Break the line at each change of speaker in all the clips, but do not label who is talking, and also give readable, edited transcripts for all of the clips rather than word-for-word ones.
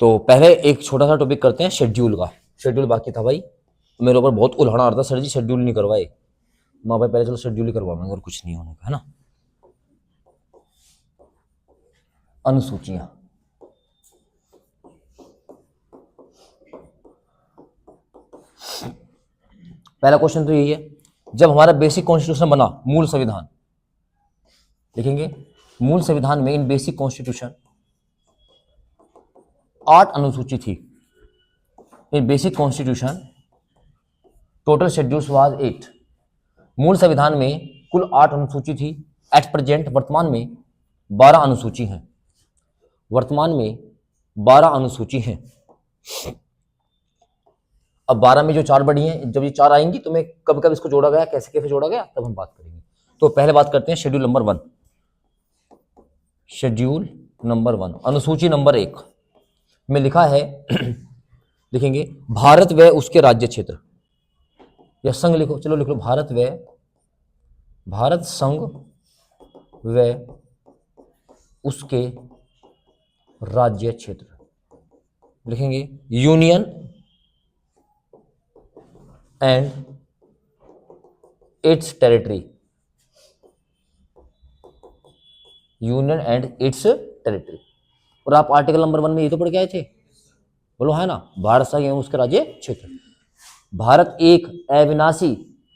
तो पहले एक छोटा सा टॉपिक करते हैं शेड्यूल का। शेड्यूल बाकी था भाई, मेरे ऊपर बहुत उल्हाड़ा आ रहा था, सर जी शेड्यूल नहीं करवाए। माँ भाई पहले चलो शेड्यूल ही करवाएंगे और कुछ नहीं होने का, है ना। अनुसूचियां, पहला क्वेश्चन तो यही है, जब हमारा बेसिक कॉन्स्टिट्यूशन बना, मूल संविधान लिखेंगे, मूल संविधान में इन बेसिक कॉन्स्टिट्यूशन 8 अनुसूची थी। In basic constitution total schedules was 8। मूल संविधान में कुल 8 अनुसूची थी। एट प्रेजेंट वर्तमान में 12 अनुसूची हैं। वर्तमान में 12 अनुसूची हैं। अब 12 में जो 4 बढ़ी हैं, जब ये 4 आएंगी तो मैं कब कब इसको जोड़ा गया, कैसे कैसे जोड़ा गया, तब हम बात करेंगे। तो पहले बात करते हैं शेड्यूल नंबर 1। शेड्यूल नंबर 1 अनुसूची नंबर 1 में लिखा है लिखेंगे भारत व उसके राज्य क्षेत्र, या संघ लिखो, चलो लिख लो भारत संघ व उसके राज्य क्षेत्र, लिखेंगे union and it's territory, union and it's territory. और आप आर्टिकल नंबर 1 में ये तो पढ़ के आए थे, बोलो है ना, भारत संघ एवं उसके राज्य क्षेत्र। भारत एक अविनाशी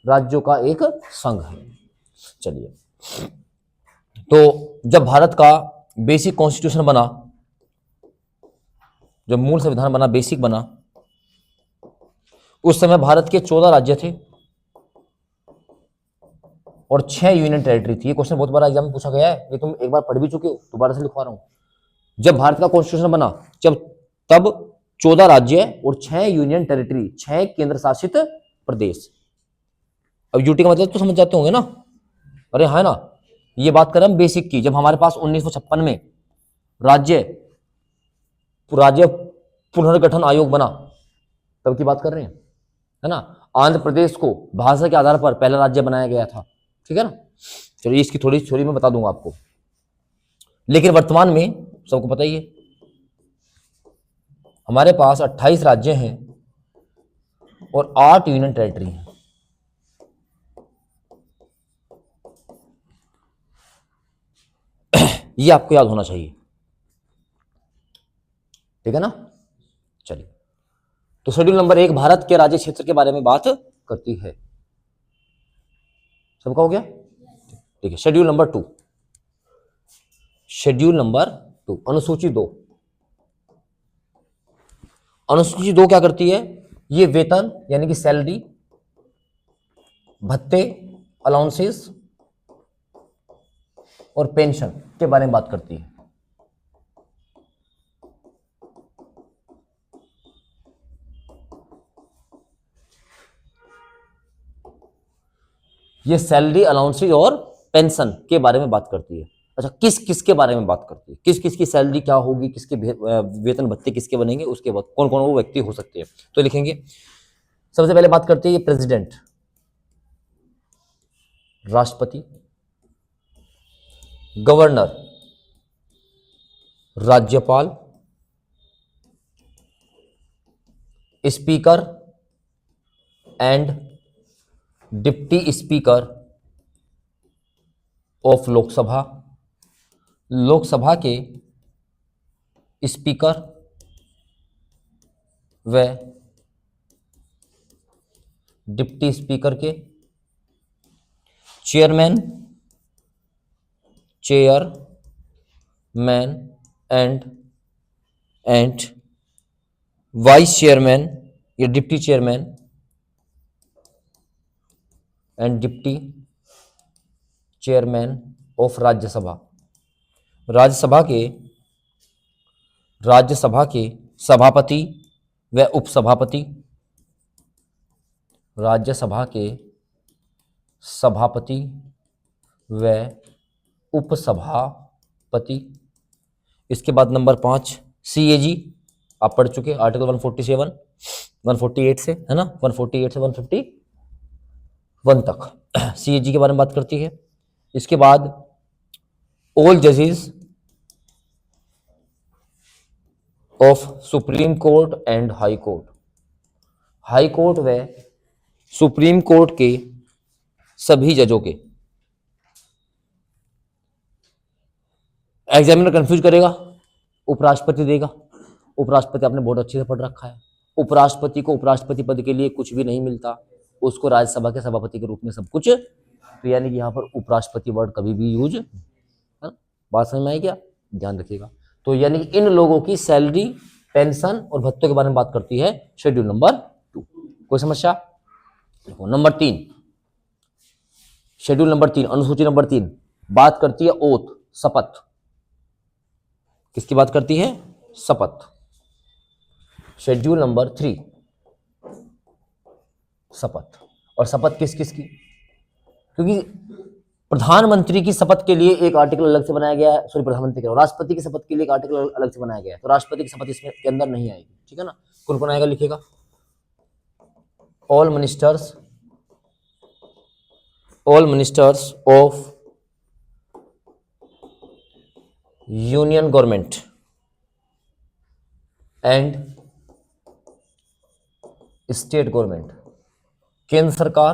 राज्यों का एक संघ है। चलिए, तो जब भारत का बेसिक कॉन्स्टिट्यूशन बना, जब मूल संविधान बना, बेसिक बना, उस समय भारत के 14 राज्य थे और 6 यूनियन टेरिटरी थी। ये क्वेश्चन बहुत बार एग्जाम में पूछा गया है, ये तुम एक बार पढ़ भी चुके हो, दोबारा से लिखवा रहा हूं। जब भारत का कॉन्स्टिट्यूशन बना, तब 14 राज्य और 6 यूनियन टेरिटरी, 6 केंद्र शासित प्रदेश। अब यूटी का मतलब तो समझ जाते होंगे ना, अरे है ना। ये बात करें हम बेसिक की, जब हमारे पास 1956 में राज्य पुनर्गठन आयोग बना, तब की बात कर रहे हैं, है ना। आंध्र प्रदेश को भाषा के आधार पर पहला राज्य बनाया गया था, ठीक है ना। चलिए इसकी थोड़ी थ्योरी मैं बता दूंगा आपको, लेकिन वर्तमान में सबको पता ही है हमारे पास 28 राज्य हैं और 8 यूनियन टेरिटरी हैं। ये आपको याद होना चाहिए, ठीक है ना। चलिए, तो शेड्यूल नंबर 1 भारत के राज्य क्षेत्र के बारे में बात करती है। सबका हो गया, ठीक है। शेड्यूल नंबर 2, शेड्यूल नंबर 2 अनुसूची 2। अनुसूची 2 क्या करती है, ये वेतन यानी कि सैलरी, भत्ते, अलाउंसेस और पेंशन के बारे में बात करती है। ये सैलरी, अलाउंसेस और पेंशन के बारे में बात करती है। अच्छा, किस किस के बारे में बात करती है, किस किस की सैलरी क्या होगी, किसके वेतन भत्ते किसके बनेंगे, उसके बाद कौन कौन वो व्यक्ति हो सकते हैं, तो लिखेंगे। सबसे पहले बात करते हैं ये प्रेसिडेंट, राष्ट्रपति, गवर्नर, राज्यपाल, speaker and deputy speaker of Lok Sabha, Lok Sabha के स्पीकर व डिप्टी स्पीकर के चेयरमैन एंड वाइस चेयरमैन या deputy chairman and deputy chairman of Rajya Sabha, Rajya Sabha के सभापति व उपसभापति, राज्यसभा के सभापति व उपसभापति। इसके बाद नंबर 5 सीएजी, आप पढ़ चुके आर्टिकल 147 148 से, है ना, 148 से 151 तक सीएजी के बारे में बात करती है। इसके बाद ऑल जजेस of supreme court and high court. High court व सुप्रीम कोर्ट के सभी जजों के। एग्जामिनर कंफ्यूज करेगा, उपराष्ट्रपति देगा। उपराष्ट्रपति आपने बहुत अच्छे से पढ़ रखा है। उपराष्ट्रपति को उपराष्ट्रपति पद के लिए कुछ भी नहीं मिलता, उसको राज्यसभा के सभापति के रूप में सब कुछ। तो यानी कि यहाँ पर उपराष्ट्रपति वर्ड कभी भी यूज, बात समझ में आई क्या, ध्यान रखिएगा। तो यानी कि इन लोगों की सैलरी, पेंशन और भत्तों के बारे में बात करती है शेड्यूल नंबर 2। कोई समस्या? देखो नंबर 3, शेड्यूल नंबर 3, अनुसूची नंबर 3 बात करती है ओथ, शपथ। किसकी बात करती है? शपथ। शेड्यूल नंबर 3 शपथ। और शपथ किस किस की? क्योंकि प्रधानमंत्री की शपथ के लिए एक आर्टिकल अलग से बनाया गया है, सॉरी प्रधानमंत्री के, राष्ट्रपति की शपथ के लिए एक आर्टिकल अलग से बनाया गया है। तो राष्ट्रपति की शपथ इसमें के अंदर नहीं आएगी, ठीक है ना। कौन कौन आएगा लिखेगा? All ministers of union government and state government. केंद्र सरकार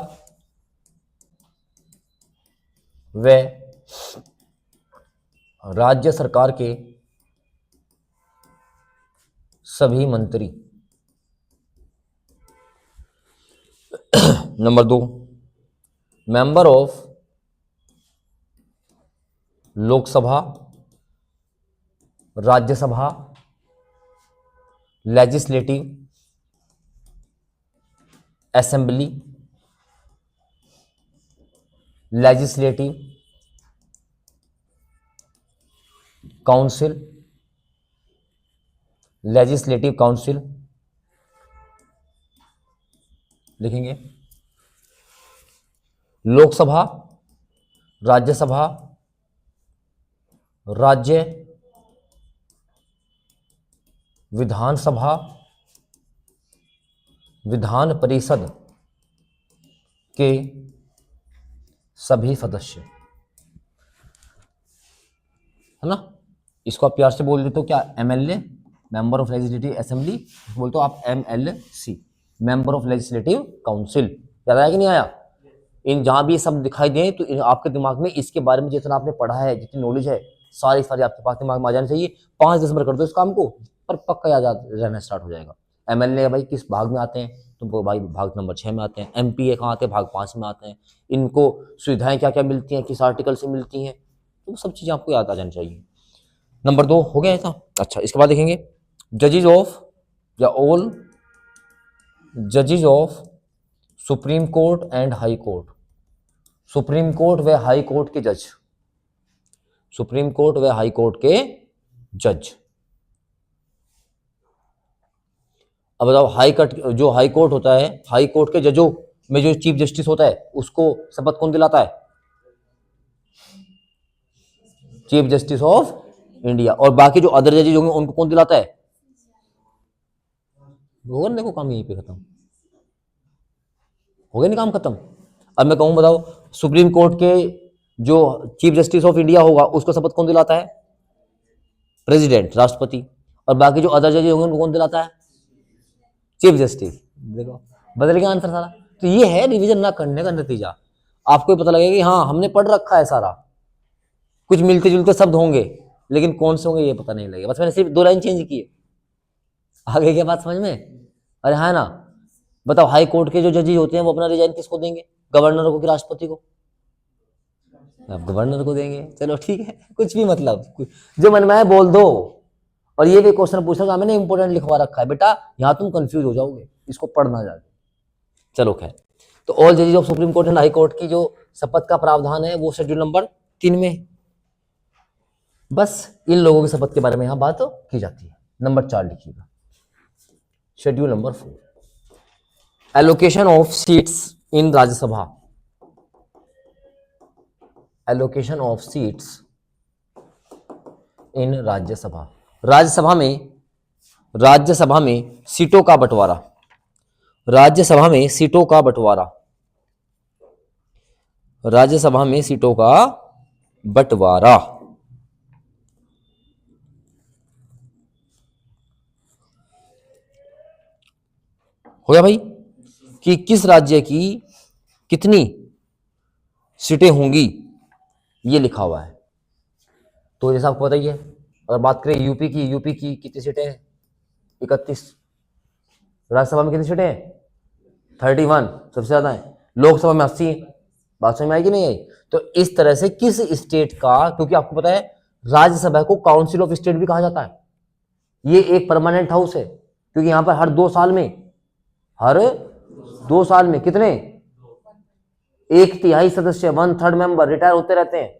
व राज्य सरकार के सभी मंत्री। Number 2, member of Lok Sabha, Rajya Sabha, legislative assembly, legislative council, legislative council लिखेंगे। लोकसभा, राज्यसभा, राज्य विधानसभा, विधान परिषद के सभी सदस्य, है ना। इसको आप प्यार से बोल देते हो क्या? MLA, member of legislative assembly, बोलते हो आप MLC, member of legislative council. याद आया कि नहीं आया? इन जहां भी ये सब दिखाई दे तो आपके दिमाग में इसके बारे में जितना आपने पढ़ा है, जितनी नॉलेज है, सारी आपके पास दिमाग में आ जानी चाहिए। 5-10 बार कर दो इस काम को, पर पक्का याद रहना स्टार्ट हो जाएगा। एमएलए भाई किस भाग में आते हैं? तुमको भाई भाग नंबर 6 में आते हैं। एमपी है कहाँ आते हैं? भाग 5 में आते हैं। इनको सुविधाएं क्या क्या मिलती हैं, किस आर्टिकल से मिलती हैं, तो सब चीजें आपको याद आ जानी चाहिए। नंबर 2 हो गया ऐसा। अच्छा, इसके बाद देखेंगे जजेज ऑफ या ऑल जजेज of supreme court and high court. Supreme court व हाई कोर्ट के जज, सुप्रीम कोर्ट व हाई कोर्ट के जज। अब बताओ जो हाई कोर्ट होता है, हाई कोर्ट के जजों में जो चीफ जस्टिस होता है उसको शपथ कौन दिलाता है? Chief justice of India. और बाकी जो अदर जजेज होंगे उनको कौन दिलाता है? होगा। देखो काम यहीं पे खत्म हो गया, नहीं काम खत्म। अब मैं कहूं बताओ, सुप्रीम कोर्ट के जो चीफ जस्टिस ऑफ इंडिया होगा उसको शपथ कौन दिलाता है? प्रेसिडेंट, राष्ट्रपति। और बाकी जो अदर जजेज होंगे उनको कौन दिलाता है? Chief justice. देखो बदल गया आंसर सारा। तो ये है रिवीजन ना करने का नतीजा। आपको पता लगेगा कि हाँ हमने पढ़ रखा है सारा, कुछ मिलते जुलते शब्द होंगे लेकिन कौन से होंगे ये पता नहीं लगेगा। बस मैंने सिर्फ 2 लाइन चेंज की है। आगे क्या बात समझ में? अरे हाँ ना। बताओ हाई कोर्ट के जो जजेस होते हैं वो अपना रिजाइन किसको देंगे? गवर्नर को कि राष्ट्रपति को? अब गवर्नर को देंगे। चलो ठीक है, कुछ भी मतलब जो मन में आए बोल दो। और ये भी क्वेश्चन पूछा मैंने इंपोर्टेंट लिखवा रखा है बेटा, यहां तुम कंफ्यूज हो जाओगे, इसको पढ़ना जाके। चलो खैर, तो ऑल जजेस of supreme court and high court की जो शपथ का प्रावधान है वो शेड्यूल नंबर 3 में। बस इन लोगों की शपथ के बारे में यहां बात की जाती है। नंबर 4 लिखिएगा, schedule number 4, allocation of seats in Rajya Sabha. Allocation of seats in Rajya Sabha. Rajya Sabha में सीटों का बंटवारा। राज्यसभा में सीटों का बंटवारा। राज्यसभा में सीटों का बंटवारा। हो गया भाई, कि किस राज्य की कितनी सीटें होंगी, ये लिखा हुआ है। तो जैसा आपको पता ही है, अगर बात करें यूपी की कितनी सीटें हैं? 31। राज्यसभा में कितनी सीटें हैं? 31, सबसे ज्यादा है। लोकसभा में 80 है। बात समझ में आई कि नहीं आई? तो इस तरह से किस स्टेट का, क्योंकि आपको पता है राज्यसभा को काउंसिल ऑफ स्टेट भी कहा जाता है, ये एक परमानेंट हाउस है, क्योंकि यहां पर हर 2 साल में कितने, 1/3 सदस्य, 1/3 मेंबर रिटायर होते रहते हैं।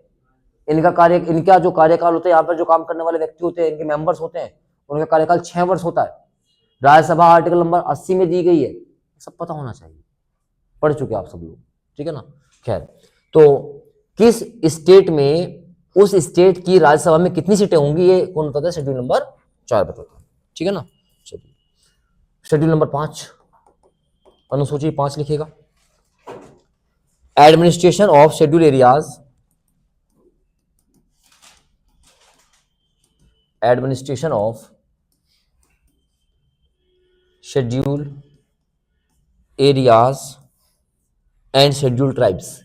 इनका जो कार्यकाल होता है, यहाँ पर जो काम करने वाले व्यक्ति होते हैं, इनके मेंबर्स होते हैं, उनका कार्यकाल 6 वर्ष होता है। राज्यसभा आर्टिकल नंबर 80 में दी गई है, सब पता होना चाहिए, पढ़ चुके आप सब लोग, ठीक है ना। खैर, तो किस स्टेट में, उस स्टेट की राज्यसभा में कितनी सीटें होंगी, ये कौन बताता है? शेड्यूल नंबर 4 बताता है, ठीक है ना। चलिए, शेड्यूल नंबर 5, अनुसूची 5 लिखिएगा। Administration of schedule areas, administration of schedule areas and schedule tribes,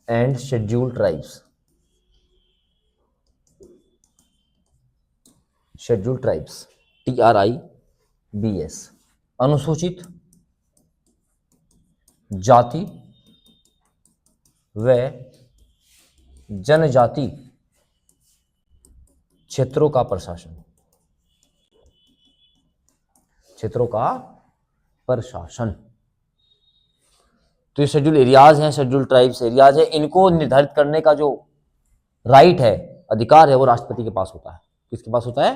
and schedule tribes, schedule tribes, TRIBS, अनुसूचित जाति व जनजाति क्षेत्रों का प्रशासन, क्षेत्रों का प्रशासन। तो ये शेड्यूल एरियाज हैं, शेड्यूल ट्राइब्स एरियाज है, इनको निर्धारित करने का जो राइट है, अधिकार है, वो राष्ट्रपति के पास होता है। किसके पास होता है?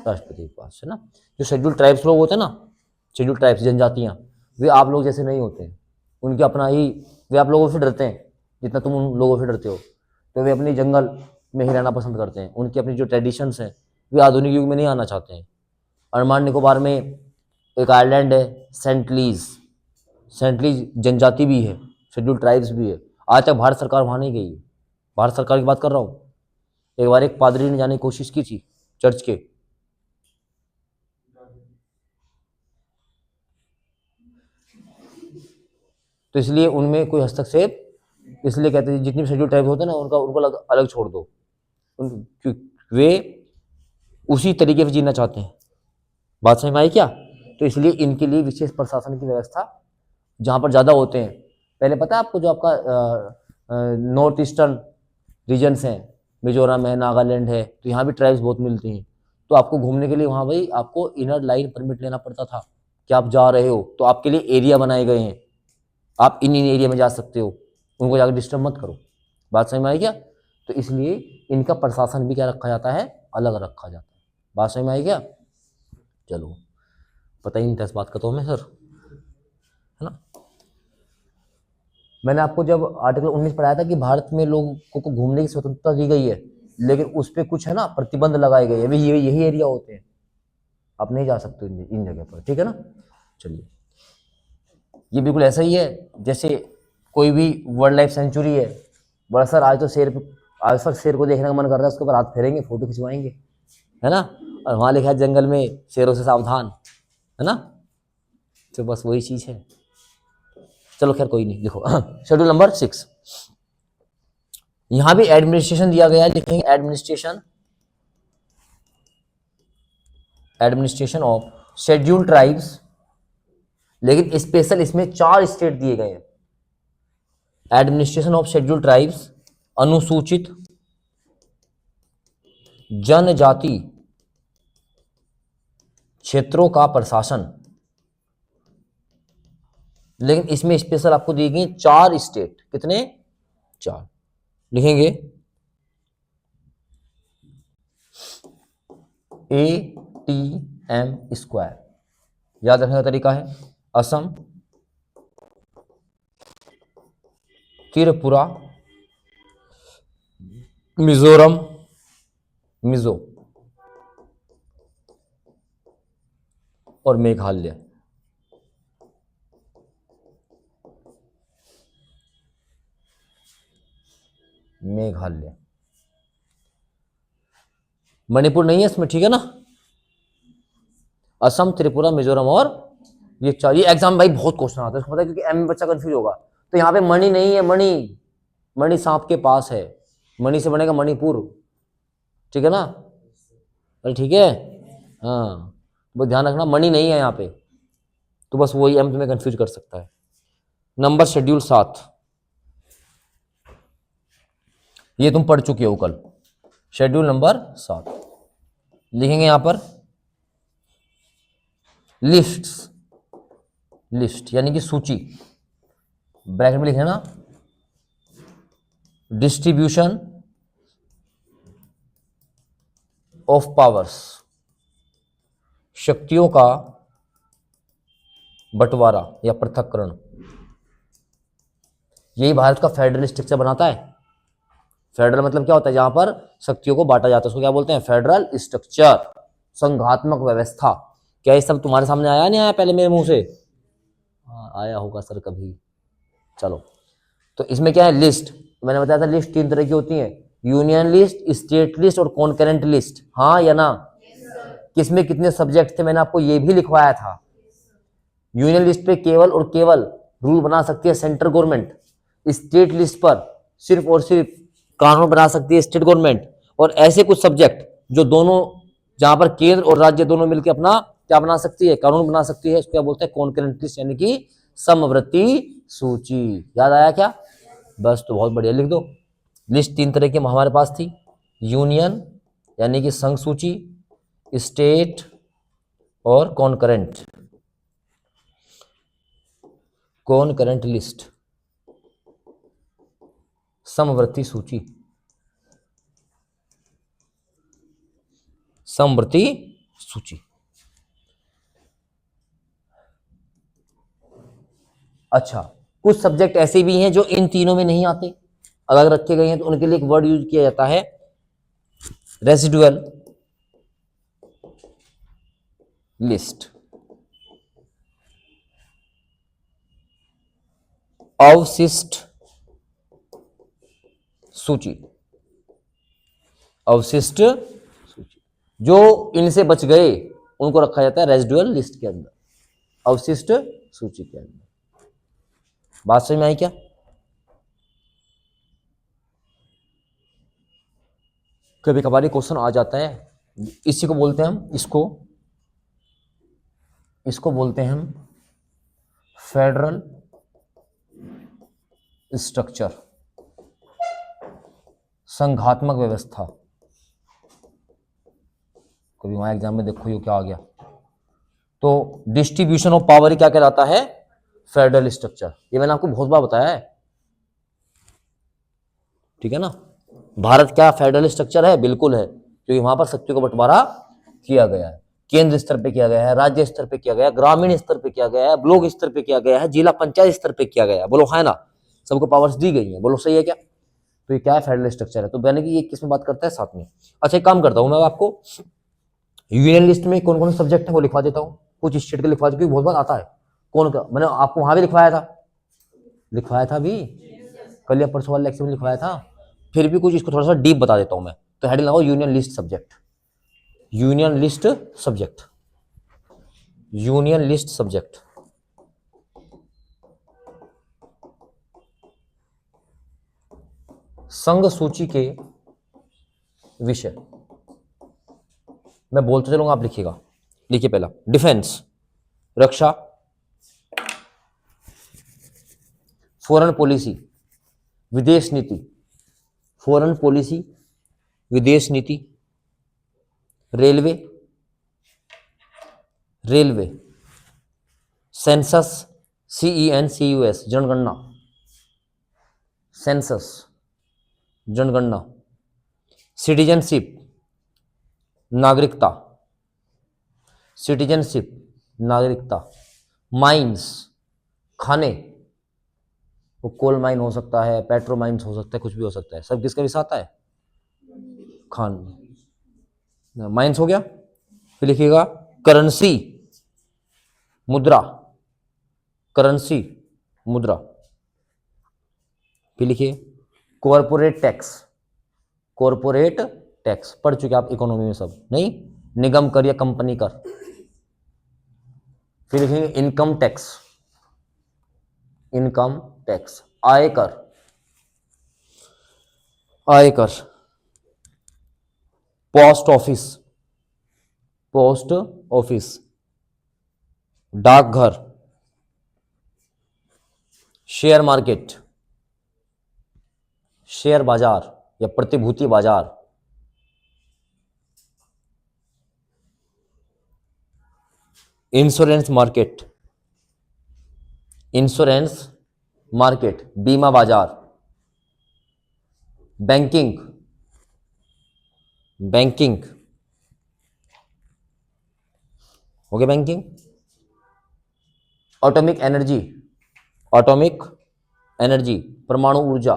राष्ट्रपति के पास, है ना। जो शेड्यूल ट्राइब्स लोग होते हैं ना, शेड्यूल ट्राइब्स जनजातियां, वे आप लोग जैसे नहीं होते हैं, उनके अपना ही, वे आप लोगों से डरते हैं जितना तुम उन लोगों से डरते हो। तो वे अपनी जंगल में ही रहना पसंद करते हैं, उनकी अपनी जो ट्रेडिशंस हैं, वे आधुनिक युग में नहीं आना चाहते हैं। अंडमान निकोबार में एक आइलैंड है सेंटलीज, सेंटलीज जनजाति भी है, शेड्यूल ट्राइब्स भी है। आज तक भारत सरकार वहां नहीं गई है, भारत सरकार की बात कर रहा हूँ। एक बार एक पादरी ने जाने की कोशिश की थी चर्च के, तो इसलिए उनमें कोई हस्तक्षेप, इसलिए कहते हैं जितनी भी शेड्यूल ट्राइब होते हैं ना, उनको अलग छोड़ दो, वे उसी तरीके से जीना चाहते हैं। बात समझ में आई क्या? तो इसलिए इनके लिए विशेष प्रशासन की व्यवस्था जहां पर ज्यादा होते हैं। पहले पता है आपको, जो आपका नॉर्थ ईस्टर्न रीजन्स हैं, मिजोरम है, नागालैंड है, तो यहाँ भी ट्राइब्स बहुत मिलती हैं। तो आपको घूमने के लिए वहाँ भाई आपको इनर लाइन परमिट लेना पड़ता था कि आप जा रहे हो, तो आपके लिए एरिया बनाए गए हैं, आप इन एरिया में जा सकते हो, उनको जाकर डिस्टर्ब मत करो। बात समझ में आई क्या? तो इसलिए इनका प्रशासन भी क्या रखा जाता है? अलग रखा जाता है। बात समझ में आई क्या? चलो, पता ही नहीं था इस बात का तो हमें सर, है ना। मैंने आपको जब आर्टिकल 19 पढ़ाया था कि भारत में लोगों को घूमने की स्वतंत्रता दी गई है, लेकिन उस पर कुछ है ना प्रतिबंध लगाए गए हैं, अभी यही एरिया होते हैं, आप नहीं जा सकते इन जगह पर, ठीक है ना। चलिए, ये बिल्कुल ऐसा ही है जैसे कोई भी वाइल्ड लाइफ सेंचुरी है, बड़ा सर आज सर शेर को देखने का मन कर रहा है, उसके ऊपर हाथ फेरेंगे, फोटो खिंचवाएंगे, है ना, और वहां लिखा है जंगल में शेरों से सावधान, है ना। तो बस वही चीज है। चलो खैर कोई नहीं, देखो शेड्यूल नंबर 6, यहां भी एडमिनिस्ट्रेशन दिया गया है, लिखेंगे एडमिनिस्ट्रेशन ऑफ शेड्यूल ट्राइब्स, लेकिन स्पेशल इसमें 4 स्टेट दिए गए हैं। एडमिनिस्ट्रेशन ऑफ शेड्यूल ट्राइब्स, अनुसूचित जनजाति क्षेत्रों का प्रशासन, लेकिन इसमें स्पेशल आपको दी गई 4 स्टेट, कितने? 4, लिखेंगे ATM², याद रखने का तरीका है असम, त्रिपुरा, मिजोरम, मिजो और मेघालय। मेघालय, मणिपुर नहीं है इसमें, ठीक है ना। असम, त्रिपुरा, मिजोरम और ये चार। ये एग्जाम भाई बहुत क्वेश्चन आता है, इसको पता है, क्योंकि एम में बच्चा कंफ्यूज होगा। तो यहाँ पे मणि नहीं है, मणि, मणि सांप के पास है, मणि से बनेगा मणिपुर, ठीक है ना? अरे ठीक है, हाँ, वो ध्यान रखना, मणि नहीं है यहाँ पे, तो बस वही एम तुम्हें कंफ्यूज कर सकता है। नंबर शेड्यूल 7, ये तुम पढ़ चुके हो कल, शेड्यूल नंबर 7 लिखेंगे यहां पर। लिस्ट्स, लिस्ट यानी कि सूची, ब्रैकेट में लिखे ना, डिस्ट्रीब्यूशन ऑफ पावर्स, शक्तियों का बंटवारा या पृथक्करण, यही भारत का फेडरल स्ट्रक्चर बनाता है। फेडरल मतलब क्या होता है? जहां पर शक्तियों को बांटा जाता है उसको क्या बोलते हैं? फेडरल स्ट्रक्चर, संघात्मक व्यवस्था। क्या ये सब तुम्हारे सामने आया नहीं आया पहले मेरे मुंह से? हाँ, आया होगा सर कभी। चलो, तो इसमें क्या है? लिस्ट, मैंने बताया था लिस्ट 3 तरह की होती है, यूनियन लिस्ट, स्टेट लिस्ट और कॉन्करेंट लिस्ट। हाँ या ना? किसमें कितने सब्जेक्ट थे मैंने आपको ये भी लिखवाया था। यूनियन लिस्ट पे केवल और केवल रूल बना सकती है सेंट्रल गवर्नमेंट, स्टेट लिस्ट पर सिर्फ और सिर्फ कानून बना सकती है स्टेट गवर्नमेंट, और ऐसे कुछ सब्जेक्ट जो दोनों, जहां पर केंद्र और राज्य दोनों मिलकर अपना क्या बना सकती है? कानून बना सकती है, उसको क्या बोलते हैं? कॉन्करेंट लिस्ट, यानी कि समवर्ती सूची। याद आया क्या? बस, तो बहुत बढ़िया, लिख दो। लिस्ट 3 तरह की हमारे पास थी, यूनियन यानी कि संघ सूची, स्टेट और कॉन्करेंट, कॉन्करेंट लिस्ट, समवर्ती सूची, समवर्ती सूची। अच्छा, कुछ सब्जेक्ट ऐसे भी हैं जो इन तीनों में नहीं आते, अलग रखे गए हैं, तो उनके लिए एक वर्ड यूज किया जाता है, रेसिडुअल लिस्ट, अवशिष्ट सूची, अवशिष्ट सूची। जो इनसे बच गए उनको रखा जाता है रेसिडुअल लिस्ट के अंदर, अवशिष्ट सूची के अंदर। बात समझ में आई क्या? कभी कभार क्वेश्चन आ जाता है, इसी को बोलते हैं हम, इसको बोलते हैं हम फेडरल स्ट्रक्चर, संघात्मक व्यवस्था। कभी वहां एग्जाम में देखो ये क्या आ गया। तो डिस्ट्रीब्यूशन ऑफ पावर क्या कहलाता है? Federal structure. ये मैंने आपको बहुत बार बताया है, ठीक है ना? भारत क्या फेडरल स्ट्रक्चर है? बिल्कुल है, क्योंकि वहां पर शक्तियों का बंटवारा किया गया है, केंद्र स्तर पे किया गया है, राज्य स्तर पे किया गया है, ग्रामीण स्तर पे किया गया है, ब्लॉक स्तर पे किया गया है, जिला पंचायत स्तर पे किया गया है। बोलो है ना? सबको पावर्स दी गई है, बोलो सही है क्या? तो ये क्या है? फेडरल स्ट्रक्चर है। तो मैंने कि ये किसमें बात करता है? 7 में। अच्छा, एक काम करता हूं मैं आपको, यूनियन लिस्ट में कौन कौन से सब्जेक्ट है वो लिखवा देता हूँ, कुछ स्टेट के लिखवा, क्योंकि बहुत बार आता है। कौन का मैंने आपको वहां भी लिखवाया था भी, कल या परसों वाले लेक्चर में लिखवाया था। फिर भी कुछ इसको थोड़ा सा डीप बता देता हूं मैं। तो हेडिंग लगाओ union list subject, union list subject, union list subject. संघ सूची के विषय मैं बोलते चलूंगा, आप लिखिएगा। लिखिए पहला, डिफेंस, रक्षा, फॉरेन पॉलिसी, विदेश नीति, फॉरेन पॉलिसी, विदेश नीति, रेलवे, सेंसस, CENSUS, जनगणना, सेंसस, जनगणना, सिटीजनशिप, नागरिकता, सिटीजनशिप, नागरिकता, माइंस, खाने, वो कोल माइन हो सकता है, पेट्रो माइंस हो सकता है, कुछ भी हो सकता है, सब किसका विषय आता है? खान। माइंस हो गया। फिर लिखिएगा करेंसी, मुद्रा, करेंसी, मुद्रा। फिर लिखिए कॉरपोरेट टैक्स, कॉरपोरेट टैक्स, पढ़ चुके आप इकोनॉमी में सब? नहीं, निगम कर या कंपनी कर, फिर लिखेंगे इनकम टैक्स, इनकम टैक्स, आयकर, आयकर, पोस्ट ऑफिस, पोस्ट ऑफिस, डाकघर, शेयर मार्केट, शेयर बाजार या प्रतिभूति बाजार, इंश्योरेंस मार्केट, इंश्योरेंस मार्केट, बीमा बाजार, बैंकिंग, बैंकिंग हो गया banking, atomic energy, atomic energy, परमाणु ऊर्जा,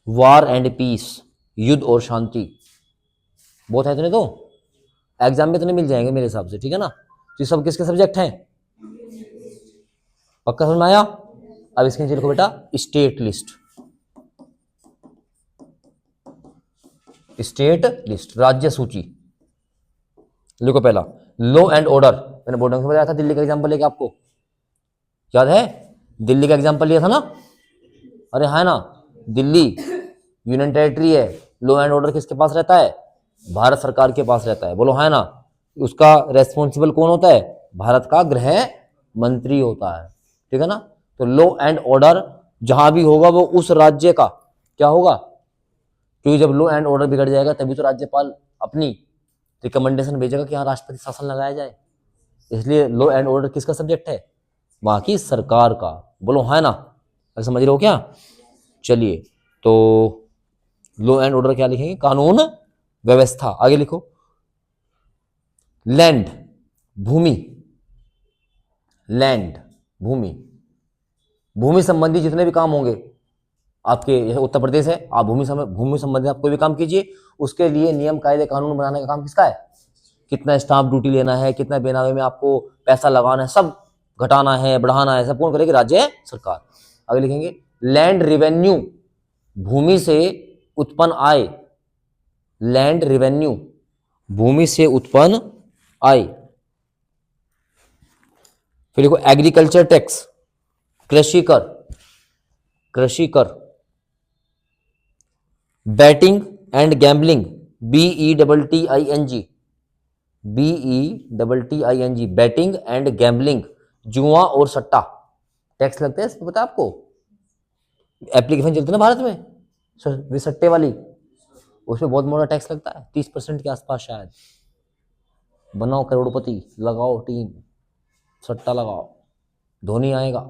वार एंड पीस, युद्ध और शांति। बहुत है इतने तो एग्जाम में इतने मिल जाएंगे मेरे हिसाब से, ठीक है ना। तो ये सब किसके सब्जेक्ट हैं, पक्का समझ में आया। अब इसके नीचे लिखो बेटा स्टेट लिस्ट, स्टेट लिस्ट, राज्य सूची। लिखो पहला लॉ एंड ऑर्डर, मैंने बोर्ड में बताया था दिल्ली का एग्जाम्पल लेके, आपको याद है दिल्ली का एग्जाम्पल लिया था ना, अरे है ना, दिल्ली यूनियन टेरिटरी है, लॉ एंड ऑर्डर किसके पास रहता है, भारत सरकार के पास रहता है, बोलो है ना। उसका रेस्पॉन्सिबल कौन होता है, भारत का गृह मंत्री होता है, ठीक है ना। तो लॉ एंड ऑर्डर जहां भी होगा वो उस राज्य का क्या होगा, क्योंकि जब लॉ एंड ऑर्डर बिगड़ जाएगा तभी तो राज्यपाल अपनी रिकमेंडेशन भेजेगा कि यहाँ राष्ट्रपति शासन लगाया जाए। इसलिए लॉ एंड ऑर्डर किसका सब्जेक्ट है, वहां की सरकार का, बोलो है ना, समझ रहे हो क्या। चलिए तो लॉ एंड ऑर्डर क्या लिखेंगे, कानून व्यवस्था। आगे लिखो लैंड, भूमि, लैंड भूमि, भूमि संबंधी जितने भी काम होंगे आपके, जैसे उत्तर प्रदेश है, आप भूमि संबंधी आप कोई भी काम कीजिए, उसके लिए नियम कायदे कानून बनाने का काम किसका है, कितना स्टाम्प ड्यूटी लेना है, कितना बेनामे में आपको पैसा लगाना है, सब घटाना है बढ़ाना है, सब कौन करेगी, राज्य सरकार। आगे लिखेंगे लैंड रेवेन्यू, भूमि से उत्पन्न आय, लैंड रेवेन्यू, भूमि से उत्पन्न आय। फिर देखो एग्रीकल्चर टैक्स, कृषि कर, कृषि कर, batting and gambling, BETTING, BETTING, batting and gambling, जुआ और सट्टा, टैक्स लगते हैं, पता है आपको, एप्लीकेशन चलती है ना भारत में सट्टे वाली, उसमें बहुत मोटा टैक्स लगता है, 30% के आसपास शायद। बनाओ करोड़पति, लगाओ टीम, सट्टा लगाओ, धोनी आएगा,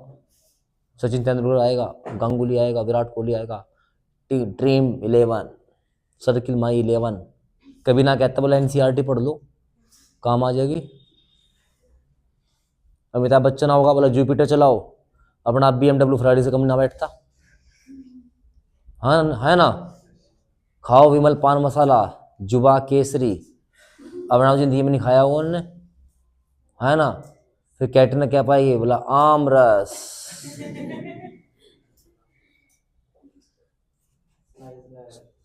सचिन तेंदुलकर आएगा, गांगुली आएगा, विराट कोहली आएगा, ड्रीम 11, सर्किल माई 11, कभी ना कहता बोला NCERT पढ़ लो काम आ जाएगी। अमिताभ बच्चन होगा बोला जुपिटर चलाओ, अपना BMW फरारी से कम ना बैठता, हाँ है ना। खाओ विमल पान मसाला, जुबा केसरी, अपना जिंदगी में नहीं खाया हुआ उन्होंने, है ना। फिर कैटरीना क्या पाई, बोला आम रस,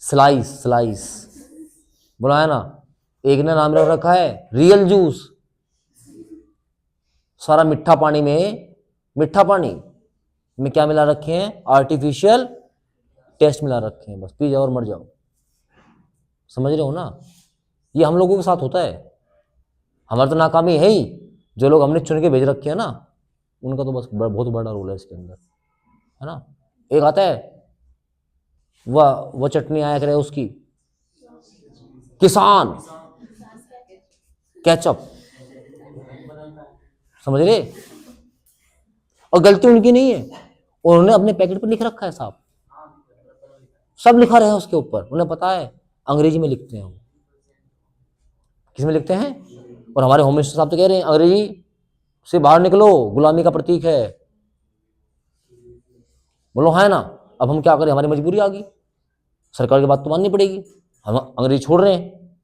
स्लाइस, स्लाइस, बोला है ना। एक ने नाम रख रखा है रियल जूस, सारा मिठा पानी में, मिठा पानी में क्या मिला रखे हैं, आर्टिफिशियल टेस्ट मिला रखे हैं, बस पी जाओ और मर जाओ, समझ रहे हो ना। ये हम लोगों के साथ होता है, हमारी तो नाकामी है ही, जो लोग हमने चुन के भेज रखे हैं ना, उनका तो बस बहुत बड़ा रोल है इसके अंदर, है ना। एक आता है वह चटनी आया करे उसकी, किसान केचप, समझ रहे। और गलती उनकी नहीं है, उन्होंने अपने पैकेट पर लिख रखा है साहब, सब लिखा रहे हैं उसके ऊपर, उन्हें पता है अंग्रेजी में लिखते हैं, किस में लिखते हैं। और हमारे होम मिनिस्टर साहब तो कह रहे हैं अंग्रेजी से बाहर निकलो, गुलामी का प्रतीक है, बोलो है ना। अब हम क्या करें, हमारी मजबूरी आ गई, सरकार की बात तो माननी पड़ेगी, हम अंग्रेजी छोड़ रहे हैं,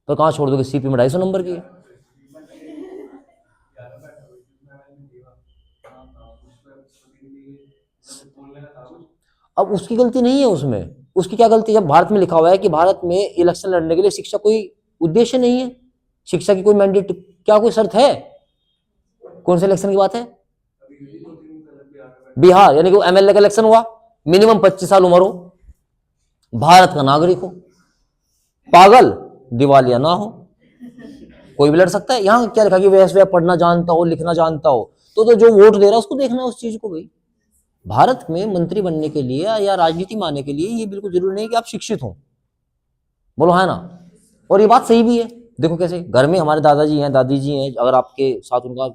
तो कहाँ छोड़ दोगे, CP में 250 नंबर की। अब उसकी गलती नहीं है उसमें, उसकी क्या गलती है, जब भारत में लिखा हुआ है कि भारत में इलेक्शन लड़ने के लिए शिक्षा कोई उद्देश्य नहीं है, शिक्षा की कोई मैंडेट, क्या कोई शर्त है? कौन से इलेक्शन की बात है? बिहार, यानी कि वो एमएलए का इलेक्शन हुआ, मिनिमम 25 साल उम्र हो, भारत का नागरिक हो, पागल, दिवालिया ना हो, कोई भी लड़ सकता है। यहां क्या लिखा कि वह पढ़ना जानता हो, लिखना जानता हो, तो जो वोट दे रहा है उसको देखना है उस चीज को। भाई भारत में मंत्री बनने के लिए या राजनीति में आने के लिए ये बिल्कुल जरूरी नहीं कि आप शिक्षित हो, बोलो है ना। और ये बात सही भी है। देखो कैसे घर में हमारे दादाजी हैं, दादी जी हैं, अगर आपके साथ उनका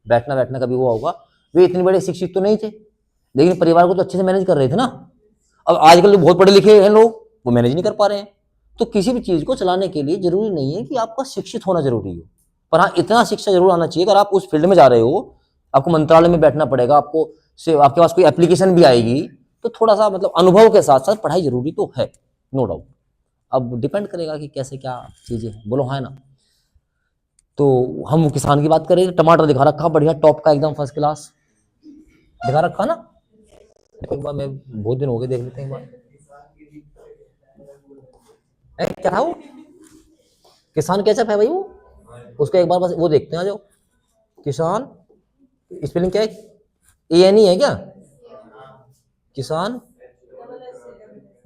बैठना बैठना कभी हुआ होगा, वे इतने बड़े शिक्षित तो नहीं थे, लेकिन परिवार को तो अच्छे से मैनेज कर रहे थे ना। अब आजकल जो बहुत पढ़े लिखे हैं लोग, वो मैनेज नहीं कर पा रहे हैं। तो किसी भी चीज को चलाने के लिए जरूरी नहीं है कि आपका शिक्षित होना जरूरी हो, पर हाँ इतना शिक्षा जरूर आना चाहिए। अगर आप उस फील्ड में जा रहे हो, आपको मंत्रालय में बैठना पड़ेगा, आपको से आपके पास कोई एप्लीकेशन भी आएगी, तो थोड़ा सा मतलब अनुभव के साथ साथ पढ़ाई जरूरी तो है, नो डाउट। अब डिपेंड करेगा कि कैसे क्या चीजें हैं, बोलो है ना। तो हम किसान की बात करें, टमाटर दिखा रखा बढ़िया, टॉप का एकदम फर्स्ट क्लास दिखा रखा ना। एक बार मैं बहुत दिन हो गए, देख लेते हैं एक बार। क्या था वो? किसान कैचअप है भाई वो, उसको एक बार बस वो देखते हैं। जो किसान स्पेलिंग क्या है? ए एन ई है क्या? किसान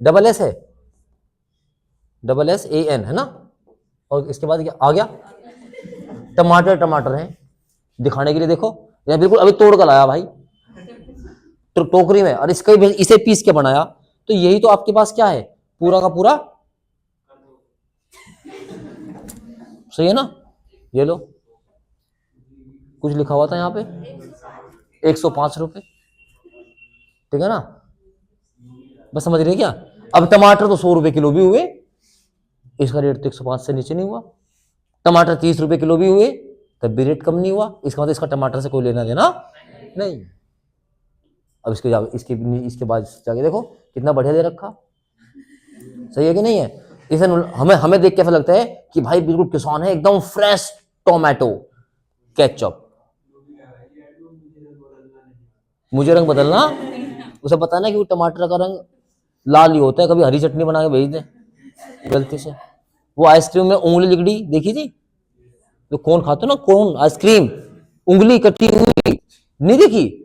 डबल एस है, डबल एस ए एन है ना। और इसके बाद क्या आ गया? टमाटर, टमाटर है दिखाने के लिए। देखो ये बिल्कुल अभी तोड़ कर लाया भाई, तो टोकरी में, और इसका इसे पीस के बनाया। तो यही तो आपके पास क्या है, पूरा का पूरा सही है ना। ये लो, कुछ लिखा हुआ था यहाँ पे 105 रुपए, ठीक है ना। बस समझ रहे क्या? अब टमाटर तो 100 रुपए किलो भी हुए, इसका रेट तो 105 से नीचे नहीं हुआ। टमाटर 30 रुपए किलो भी हुए, तब भी रेट कम नहीं हुआ। इसका मतलब इसका टमाटर से कोई लेना देना नहीं। अब इसके बाद जाके देखो कितना बढ़िया दे रखा, सही है कि नहीं है। इसे हमें हमें देख के ऐसा लगता है कि भाई बिल्कुल किसान है, एकदम फ्रेश टोमेटो केचप। मुझे रंग बदलना, उसे बताना कि वो टमाटर का रंग लाल ही होता है, कभी हरी चटनी बना के भेज दे गलती से। वो आइसक्रीम में उंगली लिगड़ी देखी थी, तो कौन खाता ना, कौन आइसक्रीम उंगली कटी हुई नहीं देखी?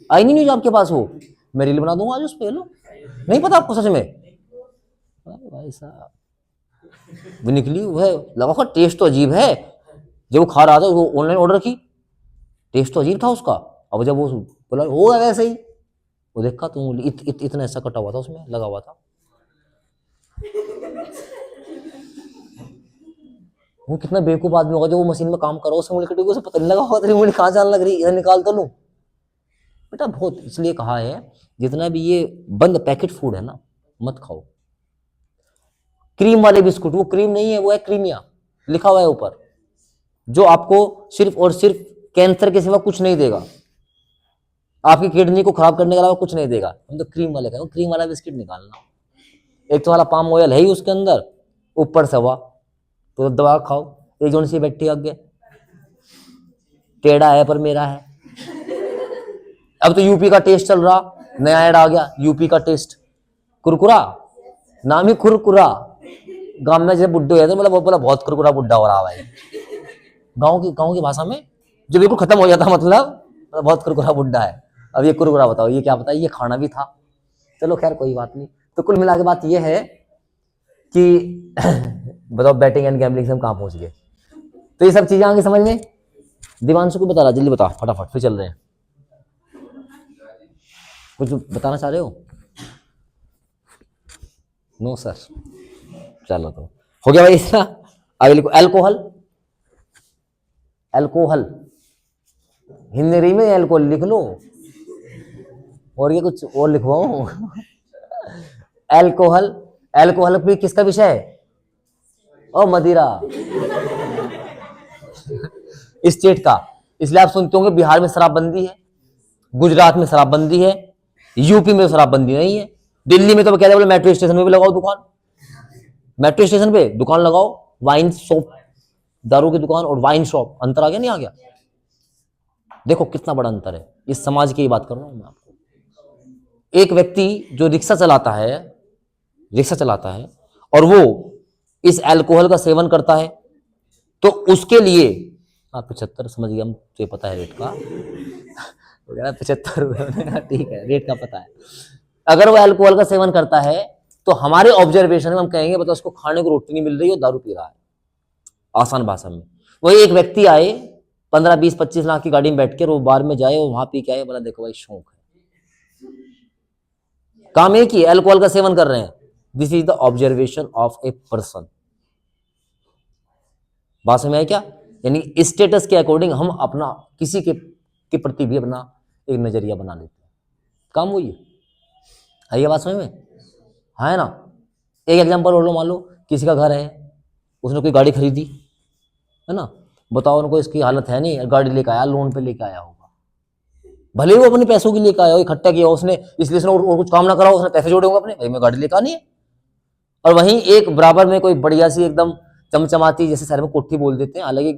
आई नहीं न्यूज आपके पास? वो मैं रील बना दूंगा आज उस पे, लो। नहीं पता आपको सच में? भाई साहब वो निकली, वो है लगा, टेस्ट तो अजीब है। जब वो खा रहा था, वो ऑनलाइन ऑर्डर की, टेस्ट तो अजीब था उसका। अब जब वो बोला होगा वैसे ही, वो देखा तो इतना ऐसा कटा हुआ था, उसमें लगा हुआ था। वो कितना बेवकूफ आदमी होगा जो वो मशीन में काम कर रहा, उसे उंगली कटी, उसे पता नहीं लगा होगा तेरी उंगली कहाँ जाने लग रही, इधर निकाल तो लूं बेटा। बहुत इसलिए कहा है, जितना भी ये बंद पैकेट फूड है ना, मत खाओ। क्रीम वाले बिस्कुट, वो क्रीम नहीं है, वो है क्रीमिया, लिखा हुआ है ऊपर, जो आपको सिर्फ और सिर्फ कैंसर के सिवा कुछ नहीं देगा, आपकी किडनी को खराब करने के अलावा कुछ नहीं देगा। हम तो क्रीम वाले खाए, क्रीम वाला बिस्किट निकालना। एक तो वाला पाम ऑयल है ही उसके अंदर, ऊपर से हवा, तो दवा खाओ। एक जोन सी बैठी आगे, टेढ़ा है पर मेरा है। अब तो यूपी का टेस्ट चल रहा, नया ऐड आ गया, यूपी का टेस्ट कुरकुरा, नाम ही कुरकुरा। गांव में जब बुड्ढे हुए थे, बोला बहुत कुरकुरा बुड्ढा हो रहा भाई, गांव की भाषा में जो बिल्कुल खत्म हो जाता, मतलब बहुत कुरकुरा बुड्ढा है। अब ये कुरकुरा बताओ, ये क्या बताओ, ये खाना भी था। चलो खैर कोई बात नहीं। तो कुल मिला के बात ये है कि बताओ बैटिंग एंड गैम्बलिंग से हम कहां पहुंच गए। तो ये सब चीजें आगे समझ में। दिवांशु को बता रहा, जल्दी बता फटाफट, फिर चल रहे हैं। कुछ बताना चाह रहे हो? नो सर, चलो तो हो गया भाई इसका। आगे लिखो अल्कोहल, अल्कोहल हिंदी में अल्कोहल लिख लो, और ये कुछ और लिखवाओ। अल्कोहल, अल्कोहल भी किसका विषय है? ओ मदिरा, स्टेट का। इसलिए आप सुनते होंगे बिहार में शराबबंदी है, गुजरात में शराबबंदी है, यूपी में शराबबंदी नहीं है। दिल्ली में तो कहते बोले मेट्रो स्टेशन में भी लगाओ दुकान, मेट्रो स्टेशन पे दुकान लगाओ, वाइन शॉप, दारू की दुकान और वाइन शॉप। अंतर आ गया नहीं आ गया? देखो कितना बड़ा अंतर है। इस समाज की बात कर रहा हूं मैं आपको। एक व्यक्ति जो रिक्शा चलाता है और वो इस अल्कोहल का सेवन करता है, तो उसके लिए आप 75 समझ गया, हम तो पता है रेट का 75 ठीक है, रेट का पता है। अगर वो अल्कोहल का सेवन करता है तो हमारे ऑब्जर्वेशन में हम कहेंगे बताओ उसको खाने को रोटी नहीं मिल रही और दारू पी रहा है, आसान भाषा में। वही एक व्यक्ति आए 15-20-25 लाख की गाड़ी में बैठ के वो बार में जाए और वहां पी के आए, बोला देखो भाई शौक है, काम एक ही, अल्कोहल का सेवन कर रहे हैं। This is the observation of a person. बात समझ में आई क्या? यानी स्टेटस के अकॉर्डिंग हम अपना किसी के प्रति भी अपना एक नजरिया बना लेते हैं, काम वही है। आइए बात समझ में, है ना? एक एग्जांपल और लो, मान लो किसी का घर है, उसने कोई गाड़ी खरीदी, है ना, बताओ उनको इसकी हालत है नहीं, गाड़ी लेके आया, लोन पे लेके आया होगा, भले ही वो अपने पैसों की लेके आया हो, इकट्ठा किया उसने, इसलिए उसने और कुछ काम ना करा, उसने पैसे जोड़े होंगे अपने, भाई मैं गाड़ी लेकर आनी है। और वहीं एक बराबर में कोई बढ़िया सी एकदम चमचमाती, जैसे शहर में कोठी बोल देते हैं, हालांकि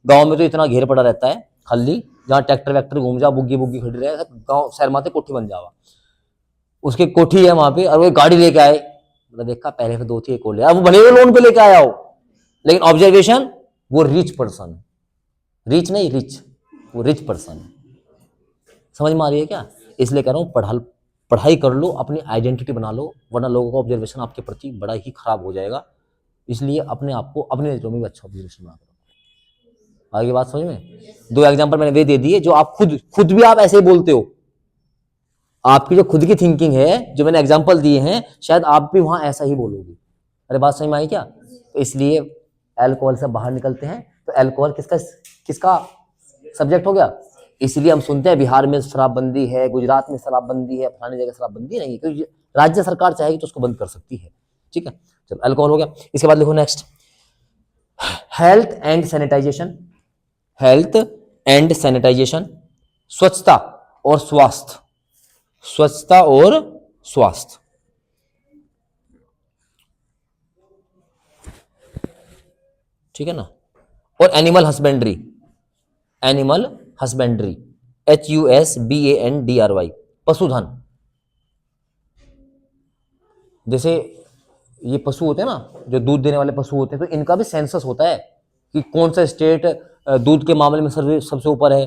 गांव में तो इतना घेर पड़ा रहता है खाली, जहाँ ट्रैक्टर वैक्टर घूम जा, बुग्गी बुग्गी खड़ी रहे, गाँव शहर माते कोठी बन जावा, उसकी कोठी है वहां पे, और वो गाड़ी लेके आए, मतलब देखा पहले से 2 थी, एक और ले, अब भले वो लोन पे लेके आया हो, लेकिन ऑब्जर्वेशन वो रिच पर्सन है, रिच नहीं रिच, वो रिच पर्सन है। समझ में आ रही है क्या? इसलिए कह रहा हूं पढ़ाई कर लो, अपनी आइडेंटिटी बना लो, वरना लोगों का ऑब्जर्वेशन आपके प्रति बड़ा ही खराब हो जाएगा। इसलिए अपने आप को अपने नजरों में भी अच्छा ऑब्जर्वेशन बना करो। आगे बात समझ में? 2 एग्जांपल मैंने वे दे दिए जो आप खुद भी आप ऐसे ही बोलते हो, आपकी जो खुद की थिंकिंग है, जो मैंने एग्जांपल दिए हैं, शायद आप भी वहां ऐसा ही बोलोगे। अरे बात समझ में आई क्या? तो इसलिए अल्कोहल से बाहर निकलते हैं, तो अल्कोहल किसका सब्जेक्ट हो गया? इसलिए हम सुनते हैं बिहार में शराबबंदी है, गुजरात में शराबबंदी है, फलानी जगह शराबबंदी नहीं है, क्योंकि राज्य सरकार चाहेगी तो उसको बंद कर सकती है। ठीक है, चलो अल्कोहल हो गया। इसके बाद लिखो next, health and sanitization. Health and sanitization, स्वच्छता और स्वास्थ्य, स्वच्छता और स्वास्थ्य। ठीक है ना? और animal husbandry, animal husbandry, HUSBANDRY, पशुधन। जैसे ये पशु होते हैं ना, जो दूध देने वाले पशु होते हैं, तो इनका भी सेंसस होता है कि कौन सा स्टेट दूध के मामले में सबसे ऊपर है।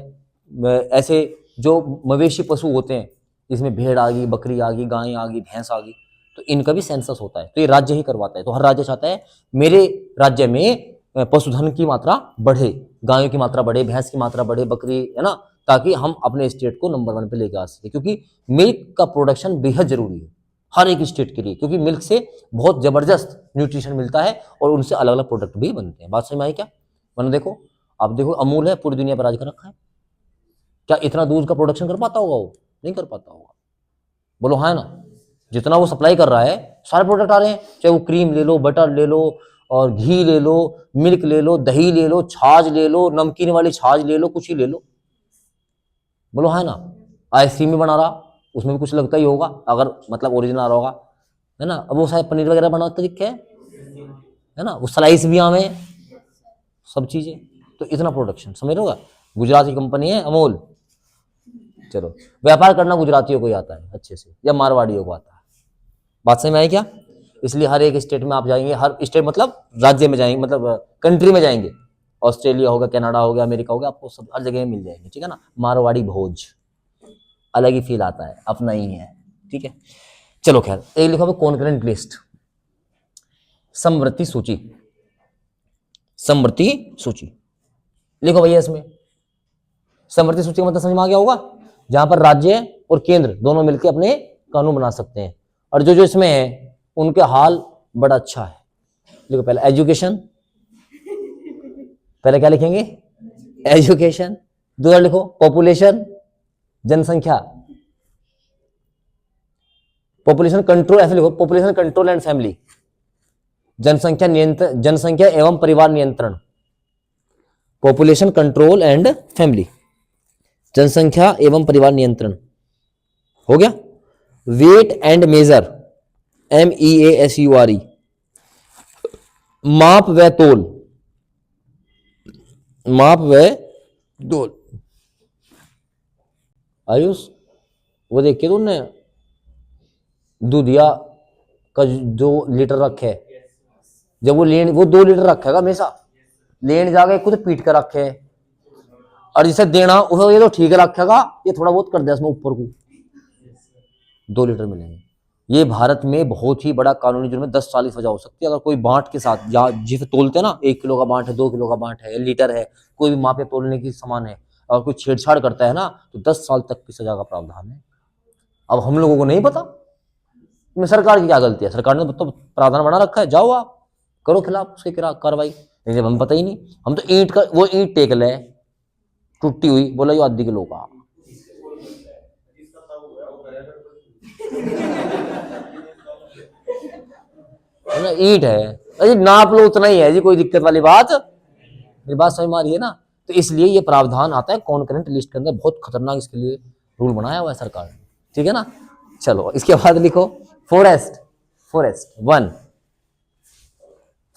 ऐसे जो मवेशी पशु होते हैं, जिसमें भेड़ आ गई, बकरी आ गई, गाय आ गई, भैंस आ गई, तो इनका भी सेंसस होता है। तो ये राज्य ही करवाता है। तो हर राज्य चाहता है मेरे राज्य में पशुधन की मात्रा बढ़े, गायों की मात्रा बढ़े, भैंस की मात्रा बढ़े, बकरी, है ना, ताकि हम अपने स्टेट को नंबर 1 पे लेके आ सके। क्योंकि मिल्क का प्रोडक्शन बेहद जरूरी है हर एक स्टेट के लिए, क्योंकि मिल्क से बहुत जबरदस्त न्यूट्रिशन मिलता है और उनसे अलग अलग प्रोडक्ट भी बनते हैं। बात समझ में आई क्या? वरना देखो, आप देखो अमूल है, पूरी दुनिया पर राज कर रखा है, क्या इतना दूध का प्रोडक्शन कर पाता होगा? वो नहीं कर पाता होगा, बोलो हाँ ना? जितना वो सप्लाई कर रहा है, सारे प्रोडक्ट आ रहे हैं, चाहे वो क्रीम ले लो, बटर ले लो, और घी ले लो, मिल्क ले लो, दही ले लो, छाछ ले लो, नमकीन वाली छाछ ले लो, कुछ ही ले लो, बोलो है ना? आइसक्रीम भी बना रहा, उसमें भी कुछ लगता ही होगा, अगर मतलब ओरिजिनल आ रहा होगा, है ना? अब वो शायद पनीर वगैरह बनाते दिखे है ना, वो स्लाइस भी आवे, सब चीजें, तो इतना प्रोडक्शन समझ लो। गुजरात की कंपनी है अमूल। चलो, व्यापार करना गुजरातियों को ही आता है अच्छे से, या मारवाड़ियों को आता है। बात समझ में आई क्या? इसलिए हर एक स्टेट में आप जाएंगे, हर स्टेट मतलब राज्य में जाएंगे, मतलब कंट्री में जाएंगे, ऑस्ट्रेलिया होगा, कनाडा हो गया, अमेरिका हो गया, आपको सब हर जगह मिल जाएंगे। ठीक है ना? मारवाड़ी भोज अलग ही फील आता है, अपना ही है। ठीक है, चलो खैर, एक लिखो कॉन्करेंट लिस्ट, समवर्ती सूची, समवर्ती सूची लिखो भैया। इसमें समवर्ती सूची का मतलब समझ में आ गया होगा, जहां पर राज्य और केंद्र दोनों मिलकर अपने कानून बना सकते हैं, और जो जो इसमें है उनके हाल बड़ा अच्छा है। लिखो पहले एजुकेशन, पहले क्या लिखेंगे? एजुकेशन। दूसरा लिखो पॉपुलेशन, जनसंख्या, पॉपुलेशन कंट्रोल, ऐसे लिखो पॉपुलेशन कंट्रोल एंड फैमिली, जनसंख्या नियंत्रण, जनसंख्या एवं परिवार नियंत्रण, पॉपुलेशन कंट्रोल एंड फैमिली, जनसंख्या एवं परिवार नियंत्रण, हो गया। वेट एंड मेजर, MEASURE, माप व तोल, माप व तोल। आयुष, वो देखिए तुमने दूधिया का जो लीटर रखे, जब वो 2 लीटर रखेगा हमेशा, लेन जाके खुद पीट कर रखे, और जिसे देना उसे ये तो ठीक रखेगा, ये थोड़ा बहुत कर दे इसमें ऊपर को 2 लीटर मिलेंगे। ये भारत में बहुत ही बड़ा कानूनी जुर्म है, 10 साल की सजा हो सकती है अगर कोई बांट के साथ, या जिसे तोलते हैं ना, 1 किलो का बांट है, 2 किलो का बांट है, लीटर है, कोई भी मापे तोलने की सामान है, और कोई छेड़छाड़ करता है ना, तो 10 साल तक की सजा का प्रावधान है। अब हम लोगों को नहीं पता, में सरकार की क्या गलती है? सरकार ने तो प्रावधान बना रखा है, जाओ आप करो खिलाफ उसके कार्रवाई। लेकिन हम पता ही नहीं, हम तो ईंट का, वो ईंट टेक ले टूटी हुई, बोला यो आधी किलो का, ईंट है, अरे नाप लो उतना ही है जी, कोई दिक्कत वाली बात, मेरी बात समझ में आ रही है ना? तो इसलिए ये प्रावधान आता है कॉन्करेंट लिस्ट के अंदर, बहुत खतरनाक इसके लिए रूल बनाया हुआ है सरकार ने, ठीक है ना? चलो इसके बाद लिखो forest, forest one,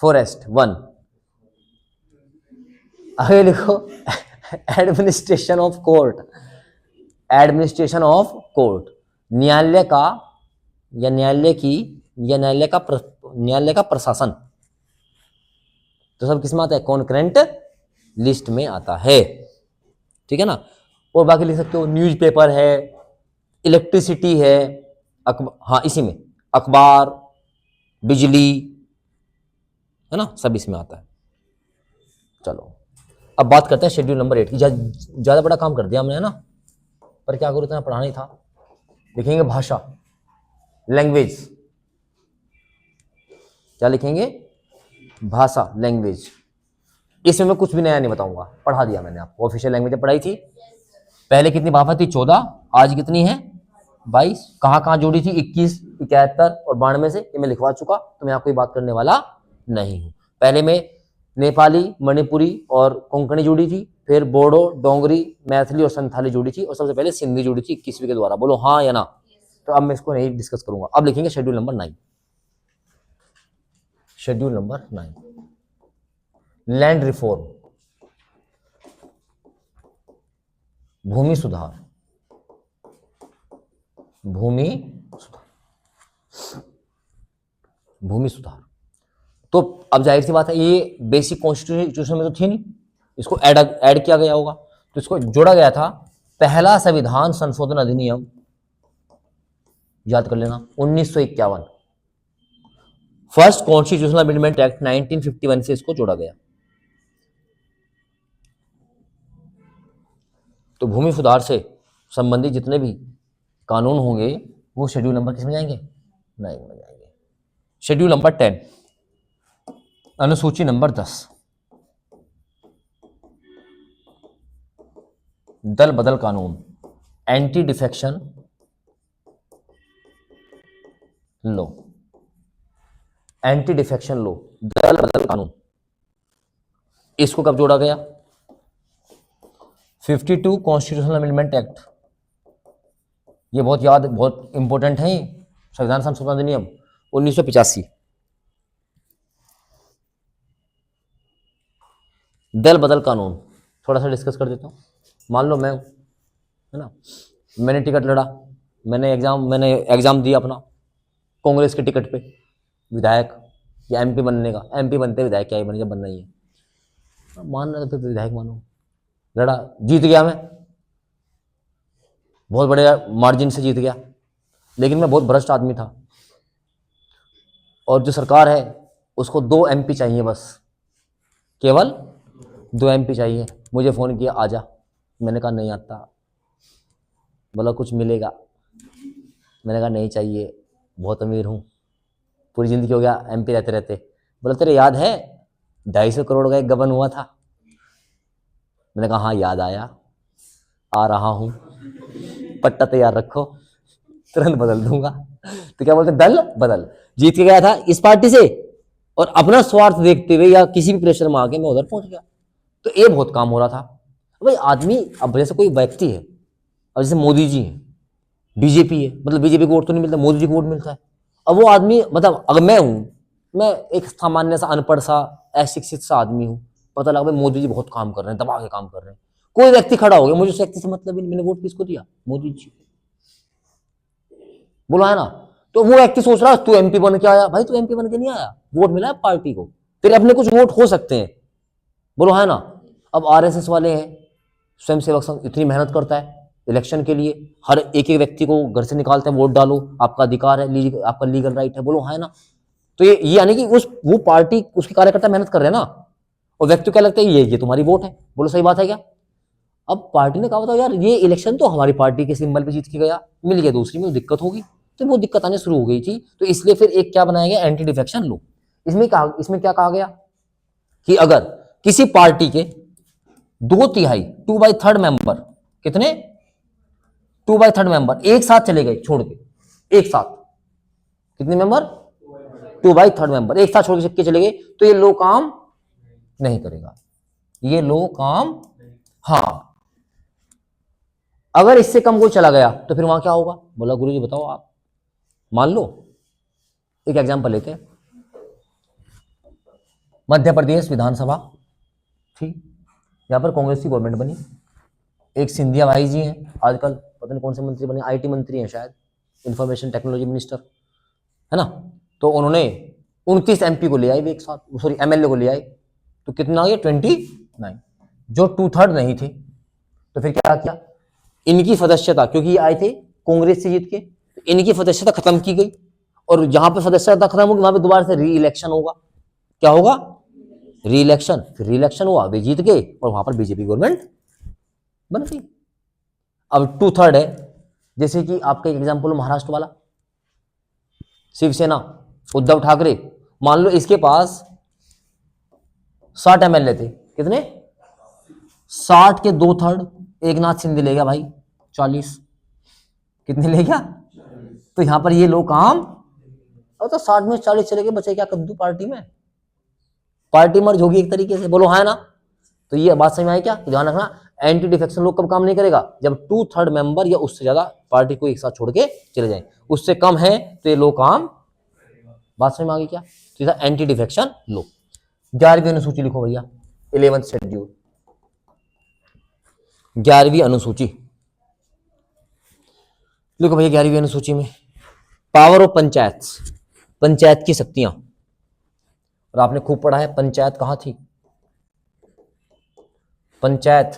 forest one. आगे लिखो administration of court, administration of court, न्यायालय का या न्यायालय की या न्यायालय का प्रशासन, तो सब किस में आता है? कॉन्करेंट लिस्ट में आता है, ठीक है ना? और बाकी लिख सकते हो न्यूज़पेपर है, इलेक्ट्रिसिटी है, हाँ इसी में अखबार, बिजली, है ना, सब इसमें आता है। चलो अब बात करते हैं शेड्यूल नंबर 8 की। ज्यादा बड़ा काम कर दिया हमने, है ना? पर क्या करूँ, इतना पढ़ाना ही था। लिखेंगे भाषा, लैंग्वेज, क्या लिखेंगे? भाषा, लैंग्वेज। इसमें मैं कुछ भी नया नहीं बताऊंगा, पढ़ा दिया मैंने आपको, ऑफिशियल लैंग्वेज पढ़ाई थी। पहले कितनी भाषा थी? 14, आज कितनी है? 22। कहाँ कहाँ जोड़ी थी? 21, 71 और 92 से, ये मैं लिखवा चुका, तो मैं आपको बात करने वाला नहीं हूँ। पहले में नेपाली, मणिपुरी और कोंकणी जुड़ी थी, फिर बोडो, डोंगरी, मैथिली और संथाली जुड़ी थी, और सबसे पहले सिंधी जुड़ी थी 21वीं के द्वारा। बोलो हाँ या ना? तो अब मैं इसको नहीं डिस्कस करूंगा। अब लिखेंगे schedule number 9, schedule number 9, land reform, भूमि सुधार, भूमि सुधार, भूमि सुधार। तो अब जाहिर सी बात है, ये बेसिक कॉन्स्टिट्यूशन में तो थी नहीं, इसको ऐड किया गया होगा, तो इसको जोड़ा गया था। पहला संविधान संशोधन अधिनियम, याद कर लेना, 1951, फर्स्ट कॉन्स्टिट्यूशनल अमेंडमेंट एक्ट 1951 से इसको जोड़ा गया। तो भूमि सुधार से संबंधित जितने भी कानून होंगे वो शेड्यूल नंबर किस में जाएंगे? 9 में जाएंगे। शेड्यूल नंबर 10, अनुसूची नंबर 10, दल बदल कानून, एंटी डिफेक्शन लो, एंटी डिफेक्शन लो, दल बदल कानून। इसको कब जोड़ा गया? 52 कॉन्स्टिट्यूशनल अमेंडमेंट एक्ट, ये बहुत इंपॉर्टेंट है, संविधान संशोधन अधिनियम 1985। दल बदल कानून थोड़ा सा डिस्कस कर देता हूँ। मान लो मैं, है ना, मैंने टिकट लड़ा, मैंने एग्जाम दिया अपना कांग्रेस के टिकट पे, विधायक या एमपी बनने का। एमपी बनते विधायक क्या ही बने, जब बनना ही है, मानना तो फिर विधायक मानो। लड़ा, जीत गया मैं, बहुत बड़े मार्जिन से जीत गया, लेकिन मैं बहुत भ्रष्ट आदमी था, और जो सरकार है उसको 2 एमपी चाहिए, बस केवल 2 एमपी चाहिए। मुझे फ़ोन किया आजा, मैंने कहा नहीं आता। बोला कुछ मिलेगा, मैंने कहा नहीं चाहिए, बहुत अमीर हूँ, पूरी ज़िंदगी हो गया एमपी रहते रहते। बोला तेरे याद है 250 करोड़ का एक गबन हुआ था? मैंने कहा हाँ याद आया, आ रहा हूँ, पट्टा तैयार रखो, तुरंत बदल दूंगा। तो क्या बोलते, दल बदल। जीत के गया था इस पार्टी से, और अपना स्वार्थ देखते हुए या किसी भी प्रेशर में आके मैं उधर पहुंच गया। तो ये बहुत काम हो रहा था भाई। आदमी, अब जैसे कोई व्यक्ति है, अब जैसे मोदी जी हैं, बीजेपी है, मतलब बीजेपी को वोट तो नहीं मिलता, मोदी जी को वोट मिलता है। अब वो आदमी, मतलब अगर मैं हूं, मैं एक सामान्य सा अनपढ़ सा अशिक्षित सा आदमी हूं, पता लगा भाई मोदी जी बहुत काम कर रहे हैं, दबा के काम कर रहे हैं, कोई व्यक्ति खड़ा हो गया, मुझे उस व्यक्ति से मतलब ही नहीं, मैंने वोट किसको दिया? मोदी जी को। बोला है ना? तो वो व्यक्ति सोच रहा है तू एमपी बन के आया, भाई तू एमपी बन के नहीं आया, वोट मिला है पार्टी को, तेरे अपने कुछ वोट हो सकते हैं, बोलो है ना। अब आरएसएस वाले हैं, स्वयं सेवक संघ इतनी मेहनत करता है इलेक्शन के लिए, हर एक एक व्यक्ति को घर से निकालते हैं, वोट डालो, आपका अधिकार है, आपका लीगल राइट है, बोलो है ना। तो ये यानी कि उस वो पार्टी उसके कार्यकर्ता मेहनत कर रहे हैं ना, और व्यक्ति को क्या लगता है ये तुम्हारी वोट है। बोलो सही बात है क्या। अब पार्टी ने कहा बताओ यार ये इलेक्शन तो हमारी पार्टी के सिंबल पे जीत के गया, मिल गया दूसरी में तो दिक्कत होगी, तो वो दिक्कत आने शुरू हो गई थी। तो इसलिए फिर एक क्या बनाया गया, एंटी डिफेक्शन लो। इसमें क्या कहा गया कि अगर किसी पार्टी के 2/3 2/3 मेंबर, कितने 2/3 मेंबर एक साथ चले गए छोड़ के, एक साथ कितने मेंबर 2/3 मेंबर एक साथ छोड़ के चले गए, तो ये लो काम नहीं करेगा, ये लो काम। हाँ अगर इससे कम कोई चला गया तो फिर वहां क्या होगा। बोला गुरु जी बताओ आप। मान लो एक एग्जांपल लेते हैं, मध्य प्रदेश विधानसभा, ठीक, यहां पर कांग्रेस की गवर्नमेंट बनी, एक सिंधिया भाई जी हैं, आजकल पता नहीं कौन से मंत्री बने, आईटी मंत्री हैं शायद, इंफॉर्मेशन टेक्नोलॉजी मिनिस्टर, है ना। तो उन्होंने 29 एमपी को ले आए एक साथ, सॉरी एमएलए को ले आए, तो कितना आ गया 29। जो 2/3 नहीं थे तो फिर क्या किया, इनकी सदस्यता, क्योंकि ये आए थे कांग्रेस से जीत के, तो इनकी सदस्यता खत्म की गई, और जहां पर सदस्यता खत्म होगी वहां पे दोबारा से री इलेक्शन होगा। क्या होगा, री इलेक्शन। फिर री इलेक्शन हुआ, वे जीत गए और वहां पर बीजेपी गवर्नमेंट बन गई। अब 2/3 है, जैसे कि आपका एग्जाम्पल महाराष्ट्र वाला, शिवसेना, उद्धव ठाकरे, मान लो इसके पास 60 एमएलए थे, कितने 60 के 2/3, एक नाथ शिंदे ले गया भाई 40, कितने ले गया। तो यहां पर ये लोग काम, और तो 60 में 40 चले गए, बचे क्या कद्दू पार्टी में, पार्टी मर्ज होगी एक तरीके से, बोलो है ना। तो ये बात समझ में आई क्या, तो ध्यान रखना एंटी डिफेक्शन लोग कब काम नहीं करेगा, जब 2/3 मेंबर या उससे ज्यादा पार्टी को एक साथ छोड़ के चले जाए, उससे कम है तो ये लोग काम, बात समझ में आ गई क्या। सीधा एंटी डिफेक्शन लो। 11वीं अनुसूची लिखो भैया, 11th शेड्यूल, 11वीं अनुसूची लिखो भैया। 11वीं अनुसूची में पावर ऑफ पंचायत, पंचायत की शक्तियां, और आपने खूब पढ़ा है पंचायत कहां थी। पंचायत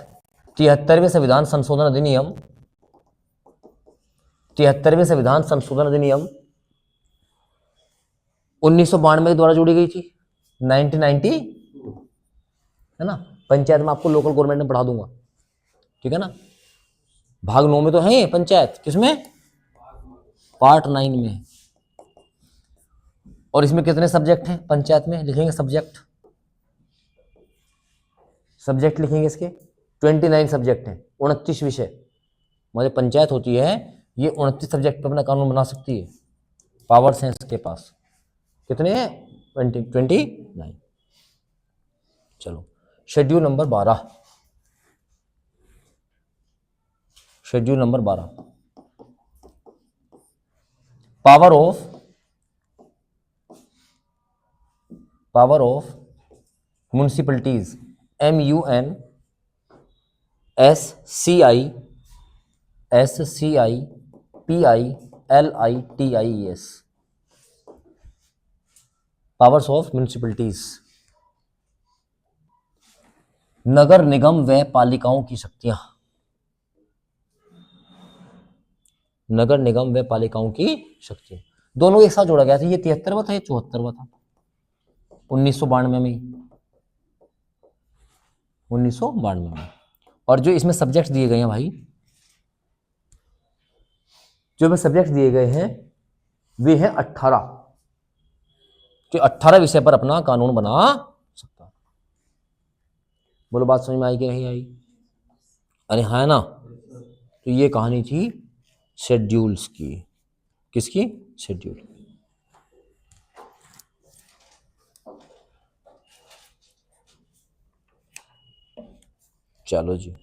73वें संविधान संशोधन अधिनियम, 73वें संविधान संशोधन अधिनियम 1992 के द्वारा जोड़ी गई थी, 1990, है ना। पंचायत में आपको लोकल गवर्नमेंट में पढ़ा दूंगा, ठीक है ना। भाग 9 में तो है पंचायत, किसमें, पार्ट 9 में। और इसमें कितने सब्जेक्ट हैं पंचायत में, लिखेंगे सब्जेक्ट, सब्जेक्ट लिखेंगे इसके 29 सब्जेक्ट हैं, 29 विषय। हमारी पंचायत होती है ये 29 सब्जेक्ट पर अपना कानून बना सकती है, पावर्स हैं इसके पास। कितने हैं, 29। चलो schedule number 12, schedule number 12, power of municipalities, MUNSCIPILITIES, powers of municipalities, नगर निगम व पालिकाओं की शक्तियां, नगर निगम व पालिकाओं की शक्तियां, दोनों एक साथ जोड़ा गया था। ये 73वां था, ये 74वां था, 1992 में, 1992 में। और जो इसमें सब्जेक्ट दिए गए हैं भाई, जो इसमें सब्जेक्ट दिए गए हैं वे हैं 18, कि 18 विषय पर अपना कानून बना सकता। बोलो बात समझ में आई कि नहीं आई, अरे हाँ ना। तो ये कहानी थी शेड्यूल्स की, किसकी, शेड्यूल। चलो जी,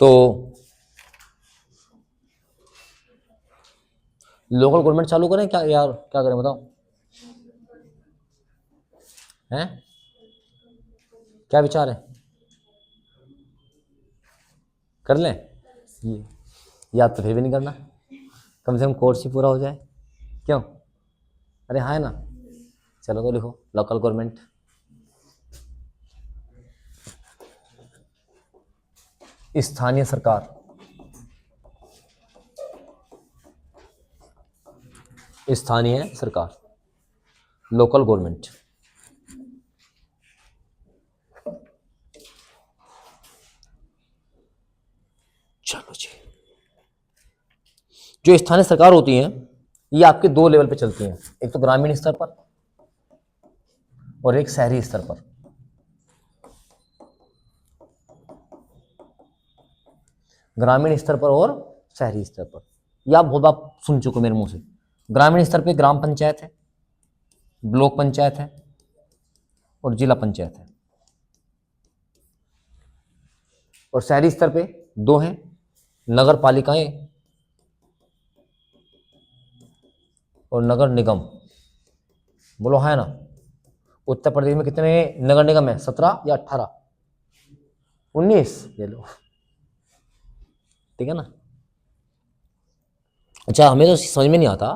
तो लोकल गवर्नमेंट चालू करें क्या यार, क्या करें बताओ, हैं क्या विचार है। कर लें ये, याद तो फिर भी नहीं करना, कम से कम कोर्स ही पूरा हो जाए। क्यों? अरे हाँ है ना। चलो तो लिखो लोकल गवर्नमेंट। स्थानीय सरकार, स्थानीय सरकार, लोकल गवर्नमेंट। चलो जी, जो स्थानीय सरकार होती हैं ये आपके दो लेवल पे चलती हैं, एक तो ग्रामीण स्तर पर और एक शहरी स्तर पर। ग्रामीण स्तर पर और शहरी स्तर पर, ये आप बहुत बार सुन चुके हो मेरे मुंह से। ग्रामीण स्तर पे ग्राम पंचायत है, ब्लॉक पंचायत है और जिला पंचायत है। और शहरी स्तर पे दो हैं, नगर पालिकाएं और नगर निगम। बोलो है ना। उत्तर प्रदेश में कितने नगर निगम है? 17 या 18? 19 ले लो, ठीक है ना। अच्छा, हमें तो समझ में नहीं आता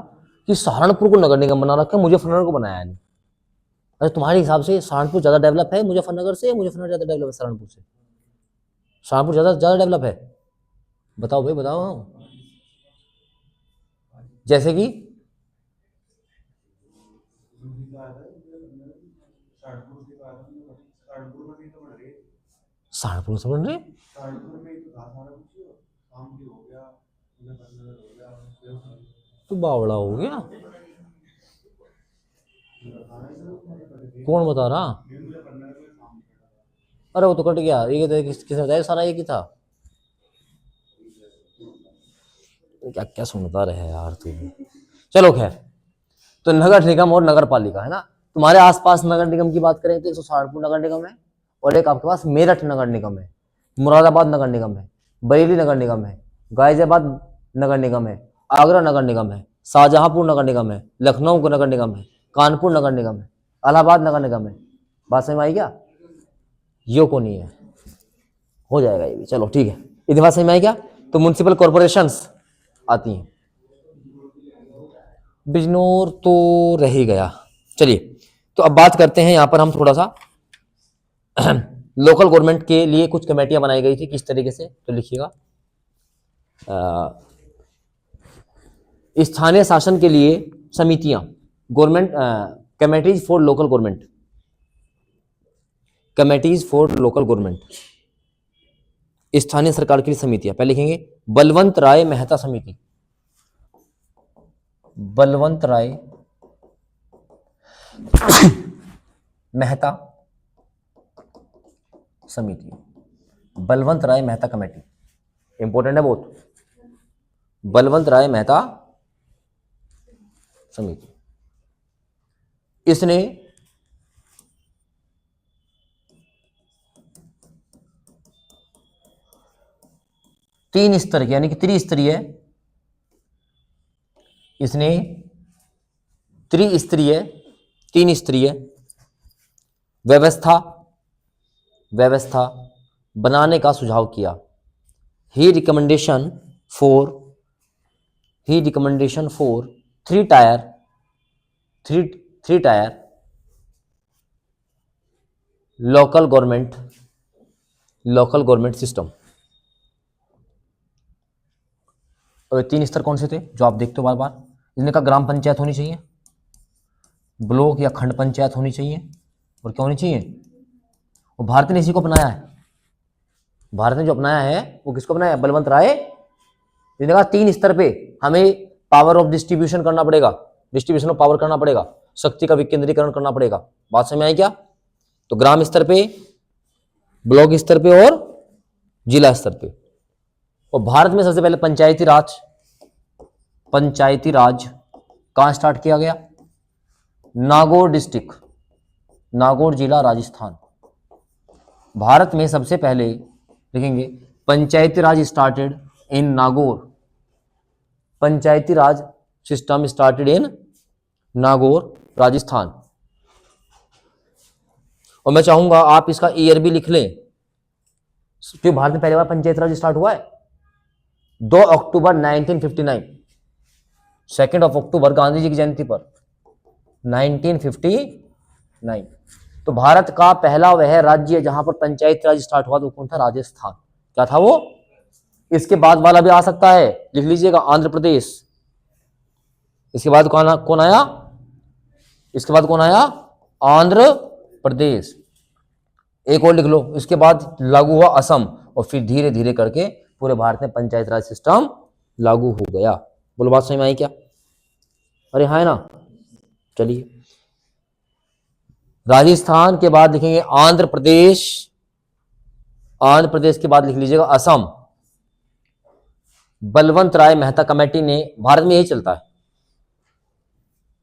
कि सहारनपुर को नगर निगम बना रखा है, मुजफ्फरनगर को बनाया नहीं। अरे तुम्हारे हिसाब से सहारनपुर ज्यादा डेवलप है मुजफ्फरनगर से, मुजफ्फरनगर ज्यादा डेवलप है सहारनपुर से? सहारनपुर ज्यादा ज्यादा डेवलप है? बताओ भाई बताओ। जैसे कि सहारनपुर से बन रहे, तो बावड़ा हो गया। कौन बता रहा? अरे वो तो कट गया, ये किसने बताया? सारा एक ही था। क्या क्या सुनता रहे यार तू। चलो खैर, तो नगर निगम और नगर पालिका है ना। तुम्हारे आसपास नगर निगम की बात करें तो एक सहारनपुर नगर निगम है, और एक आपके पास मेरठ नगर निगम है, मुरादाबाद नगर निगम है, बरेली नगर निगम है, गाजियाबाद नगर निगम है, आगरा नगर निगम है, शाहजहांपुर नगर निगम है, लखनऊ नगर निगम है, कानपुर नगर निगम है, इलाहाबाद नगर निगम है। बात समझ में आई क्या? यो को नहीं है, हो जाएगा ये भी। चलो ठीक है, इतनी बात समझ में आई क्या? तो म्युनिसिपल कॉर्पोरेशंस आती हैं। बिजनौर तो रह ही गया। चलिए, तो अब बात करते हैं यहां पर हम थोड़ा सा लोकल गवर्नमेंट के लिए कुछ कमेटियां बनाई गई थी, किस तरीके से, तो लिखिएगा। स्थानीय शासन के लिए समितियां, government committees for local government, committees for local government, स्थानीय सरकार की समितियां। पहले लिखेंगे बलवंत राय मेहता समिति, बलवंत राय मेहता समिति, बलवंत राय मेहता कमेटी। इंपॉर्टेंट है बहुत, बलवंत राय मेहता समिति। इसने तीन स्तर के यानी कि त्रिस्तरीय, इसने त्रिस्तरीय, तीन स्तरीय व्यवस्था बनाने का सुझाव किया। He recommendation for three tier local government system. और तीन स्तर कौन से थे जो आप देखते हो बार बार? इसने कहा ग्राम पंचायत होनी चाहिए, ब्लॉक या खंड पंचायत होनी चाहिए, और क्या होनी चाहिए? वो भारत ने इसी को अपनाया है। भारत ने जो अपनाया है वो किसको अपनाया? बलवंत राय। इसने कहा तीन स्तर पे हमें पावर ऑफ डिस्ट्रीब्यूशन करना पड़ेगा, डिस्ट्रीब्यूशन ऑफ पावर करना पड़ेगा, शक्ति का विकेंद्रीकरण करना पड़ेगा। बात समझ में आई क्या? तो ग्राम स्तर पे, ब्लॉक स्तर पे और जिला स्तर पे। और भारत में सबसे पहले पंचायती राज कहां स्टार्ट किया गया? नागौर डिस्ट्रिक्ट, नागौर जिला, राजस्थान। भारत में सबसे पहले लिखेंगे Panchayati Raj started in Nagaur, Panchayati Raj system started in Nagaur, Rajasthan. और मैं चाहूंगा आप इसका ईयर भी लिख लें, तो भारत में पहली बार पंचायत राज स्टार्ट हुआ है 2 अक्टूबर 1959, 2 अक्टूबर गांधी जी की जयंती पर 1959। तो भारत का पहला वह राज्य जहां पर पंचायत राज स्टार्ट हुआ तो कौन था? राजस्थान। क्या था वो? इसके बाद वाला भी आ सकता है, लिख लीजिएगा, आंध्र प्रदेश। इसके बाद कौन आया? इसके बाद कौन आया? आंध्र प्रदेश। एक और लिख लो, इसके बाद लागू हुआ असम, और फिर धीरे धीरे करके पूरे भारत में पंचायत राज सिस्टम लागू हो गया। बोलो, बात समझ में आई क्या? अरे हाँ, है ना? चलिए, राजस्थान के बाद लिखेंगे आंध्र प्रदेश, आंध्र प्रदेश के बाद लिख लीजिएगा असम। बलवंत राय मेहता कमेटी ने, भारत में यही चलता है।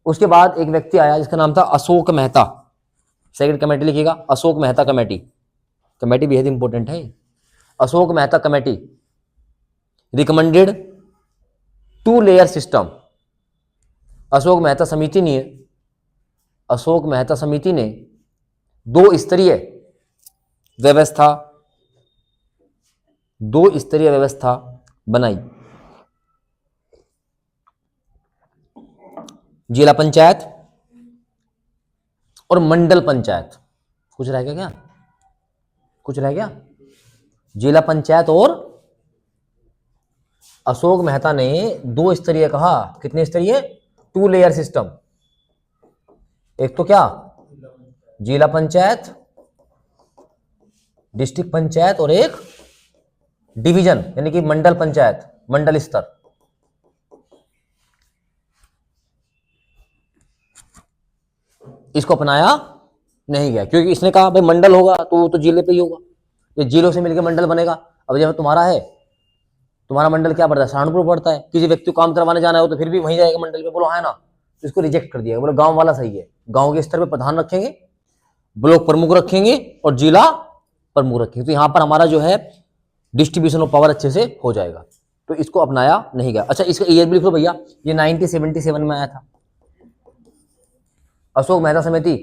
उसके बाद एक व्यक्ति आया जिसका नाम था अशोक मेहता। सेकंड कमेटी लिखिएगा, अशोक मेहता कमेटी। कमेटी बेहद इंपॉर्टेंट है। Ashok Mehta committee recommended 2 layer system. Ashok Mehta समिति ने, अशोक मेहता समिति ने 2 स्तरीय व्यवस्था, 2 स्तरीय व्यवस्था बनाई। जिला पंचायत और मंडल पंचायत। कुछ रह गया क्या? कुछ रह गया? जिला पंचायत और, अशोक मेहता ने 2 स्तरीय कहा। कितने स्तरीय? 2 लेयर सिस्टम। एक तो क्या? जिला पंचायत, डिस्ट्रिक्ट पंचायत, और एक डिवीजन यानी कि मंडल पंचायत, मंडल स्तर। इसको अपनाया नहीं गया क्योंकि इसने कहा भाई मंडल होगा तो जिले पे ही होगा, ये जिलों से मिलकर मंडल बनेगा। अब जब तुम्हारा है, तुम्हारा मंडल क्या पड़ता है? सहारनपुर पड़ता है। किसी व्यक्ति को काम करवाने जाना हो तो फिर भी वहीं जाएगा मंडल पे। बोलो है ना? तो इसको रिजेक्ट कर दिया। बोलो गांव वाला सही है। गांव के स्तर पे प्रधान रखेंगे, ब्लॉक प्रमुख रखेंगे और जिला प्रमुख रखेंगे, तो यहां पर हमारा जो है डिस्ट्रीब्यूशन ऑफ पावर अच्छे से हो जाएगा। तो इसको अपनाया नहीं गया। अच्छा, इसका ईयर भी लिख लो भैया, ये 1977 में आया था। अशोक मेहता समिति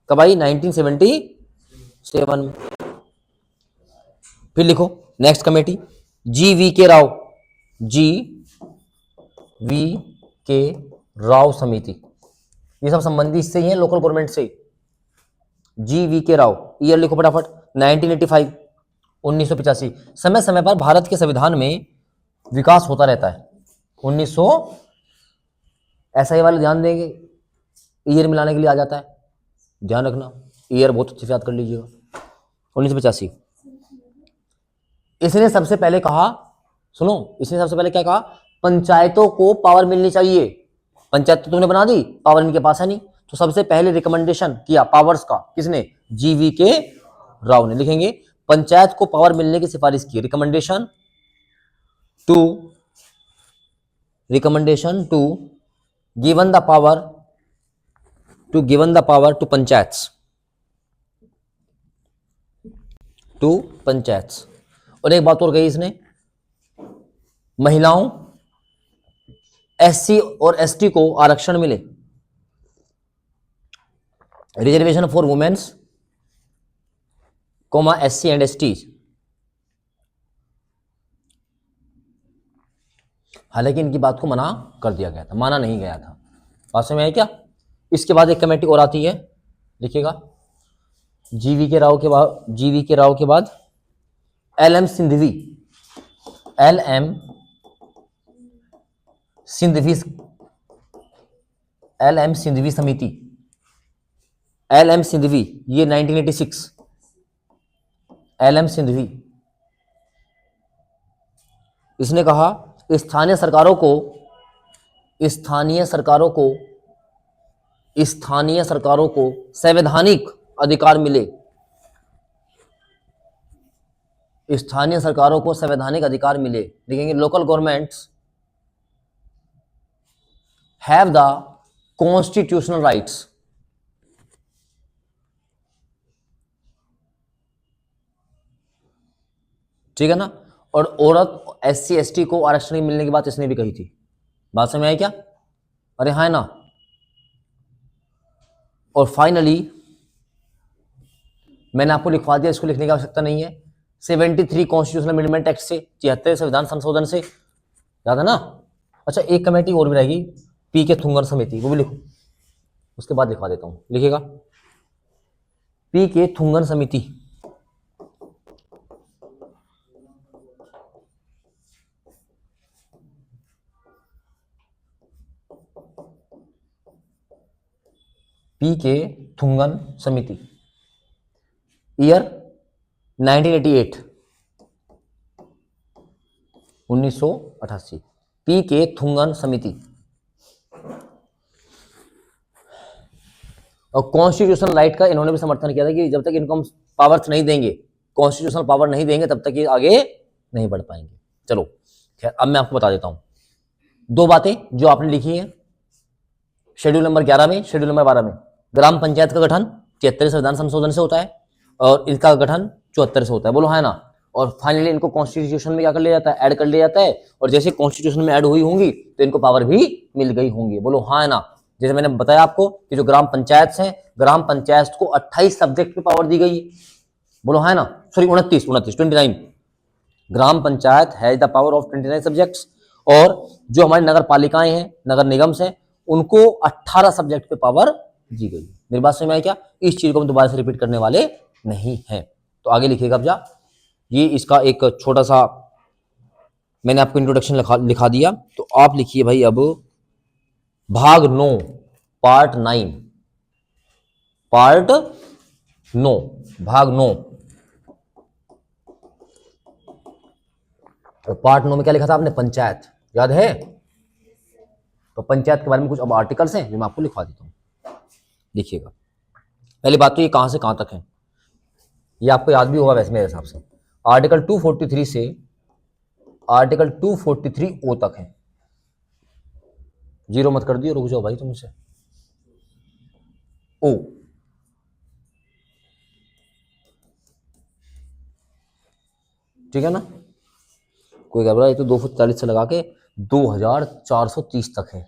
कब आई? 1977 में। फिर लिखो next committee, GV.K. Rao, GV.K. Rao समिति। ये सब संबंधी इससे ही है, लोकल गवर्नमेंट से। GV.K. राव, ईयर लिखो फटाफट, 1985, 1985। समय समय पर भारत के संविधान में विकास होता रहता है। 1900, ऐसा ही वाले ध्यान देंगे, ईयर मिलाने के लिए आ जाता है, ध्यान रखना, ईयर बहुत अच्छे से याद कर लीजिएगा। 1985। इसने सबसे पहले कहा, सुनो, इसने सबसे पहले क्या कहा? पंचायतों को पावर मिलनी चाहिए। पंचायत तो तुमने बना दी, पावर इनके पास है नहीं, तो सबसे पहले रिकमेंडेशन किया पावर्स का किसने? GV.K. राव ने। लिखेंगे पंचायत को पावर मिलने की सिफारिश की। Recommendation to given the power to panchayats. और एक बात और कही इसने, महिलाओं, SC और ST को आरक्षण मिले। Reservation for womens, SC and ST। हालांकि इनकी बात को मना कर दिया गया था, माना नहीं गया था। बात समझ में आई क्या? इसके बाद एक कमेटी और आती है, लिखिएगा, GV.K. राव के बाद LM सिंधवी समिति। LM सिंधवी, ये 1986। LM सिंधवी, इसने कहा स्थानीय सरकारों को संवैधानिक अधिकार मिले। स्थानीय सरकारों को संवैधानिक अधिकार मिले। देखेंगे local governments have the constitutional rights. ठीक है ना? और औरत, SC ST को आरक्षण मिलने की बात इसने भी कही थी। बात समझ में आई क्या? अरे हाँ, है ना? और फाइनली मैंने आपको लिखवा दिया, इसको लिखने की आवश्यकता नहीं है। 73 कॉन्स्टिट्यूशनल अमेंडमेंट एक्ट से, 73 संविधान संशोधन से, याद है ना। अच्छा एक कमेटी और भी रहेगी, पी के थुंगन समिति, वो भी लिखो, उसके बाद लिखवा देता हूं, लिखिएगा पी के थुंगन समिति। पी के थुंगन समिति, ईयर 1988, 1988, पी के थुंगन समिति। और कॉन्स्टिट्यूशनल राइट का इन्होंने भी समर्थन किया था कि जब तक इनको हम पावर्स नहीं देंगे, कॉन्स्टिट्यूशनल पावर नहीं देंगे, तब तक ये आगे नहीं बढ़ पाएंगे। चलो खैर, अब मैं आपको बता देता हूं दो बातें जो आपने लिखी हैं शेड्यूल नंबर 11 में, शेड्यूल नंबर 12 में। ग्राम पंचायत का गठन 73 संविधान संशोधन से होता है और इसका गठन 74 से होता है, बोलो हाँ ना। और फाइनली इनको कॉन्स्टिट्यूशन में क्या कर लिया जाता है, ऐड कर लिया जाता है, और जैसे कॉन्स्टिट्यूशन में ऐड हुई होंगी तो इनको पावर भी मिल गई होंगी, बोलो हाँ ना। जैसे मैंने बताया आपको कि जो ग्राम पंचायत हैं, ग्राम पंचायत को 28 सब्जेक्ट पे पावर दी गई है, बोलो हाँ ना, sorry 29 gram panchayat has the power of 29 subjects. और जो हमारी नगर पालिकाएं हैं, नगर निगम्स हैं, उनको 18 सब्जेक्ट पे पावर दी गई। मेरी बात समझ में आई क्या? इस चीज को हम दोबारा से रिपीट करने वाले नहीं हैं। तो आगे लिखिएगा अब जा, ये इसका एक छोटा सा मैंने आपको इंट्रोडक्शन लिखा दिया। तो आप लिखिए भाई अब भाग 9 पार्ट 9, पार्ट 9 भाग 9। और पार्ट 9 में क्या लिखा था आपने? पंचायत, याद है? तो पंचायत के बारे में कुछ अब आर्टिकल्स हैं जो मैं आपको लिखवा देता हूं, देखिएगा। पहली बात तो ये कहां से कहां तक है, ये आपको याद भी होगा वैसे मेरे हिसाब से। आर्टिकल 243 से आर्टिकल 243 ओ तक है। जीरो मत कर दियो, रुक जाओ भाई तुमसे। ओ ठीक है ना, कोई घबरा, ये तो 240 से लगा के 2430 तक है,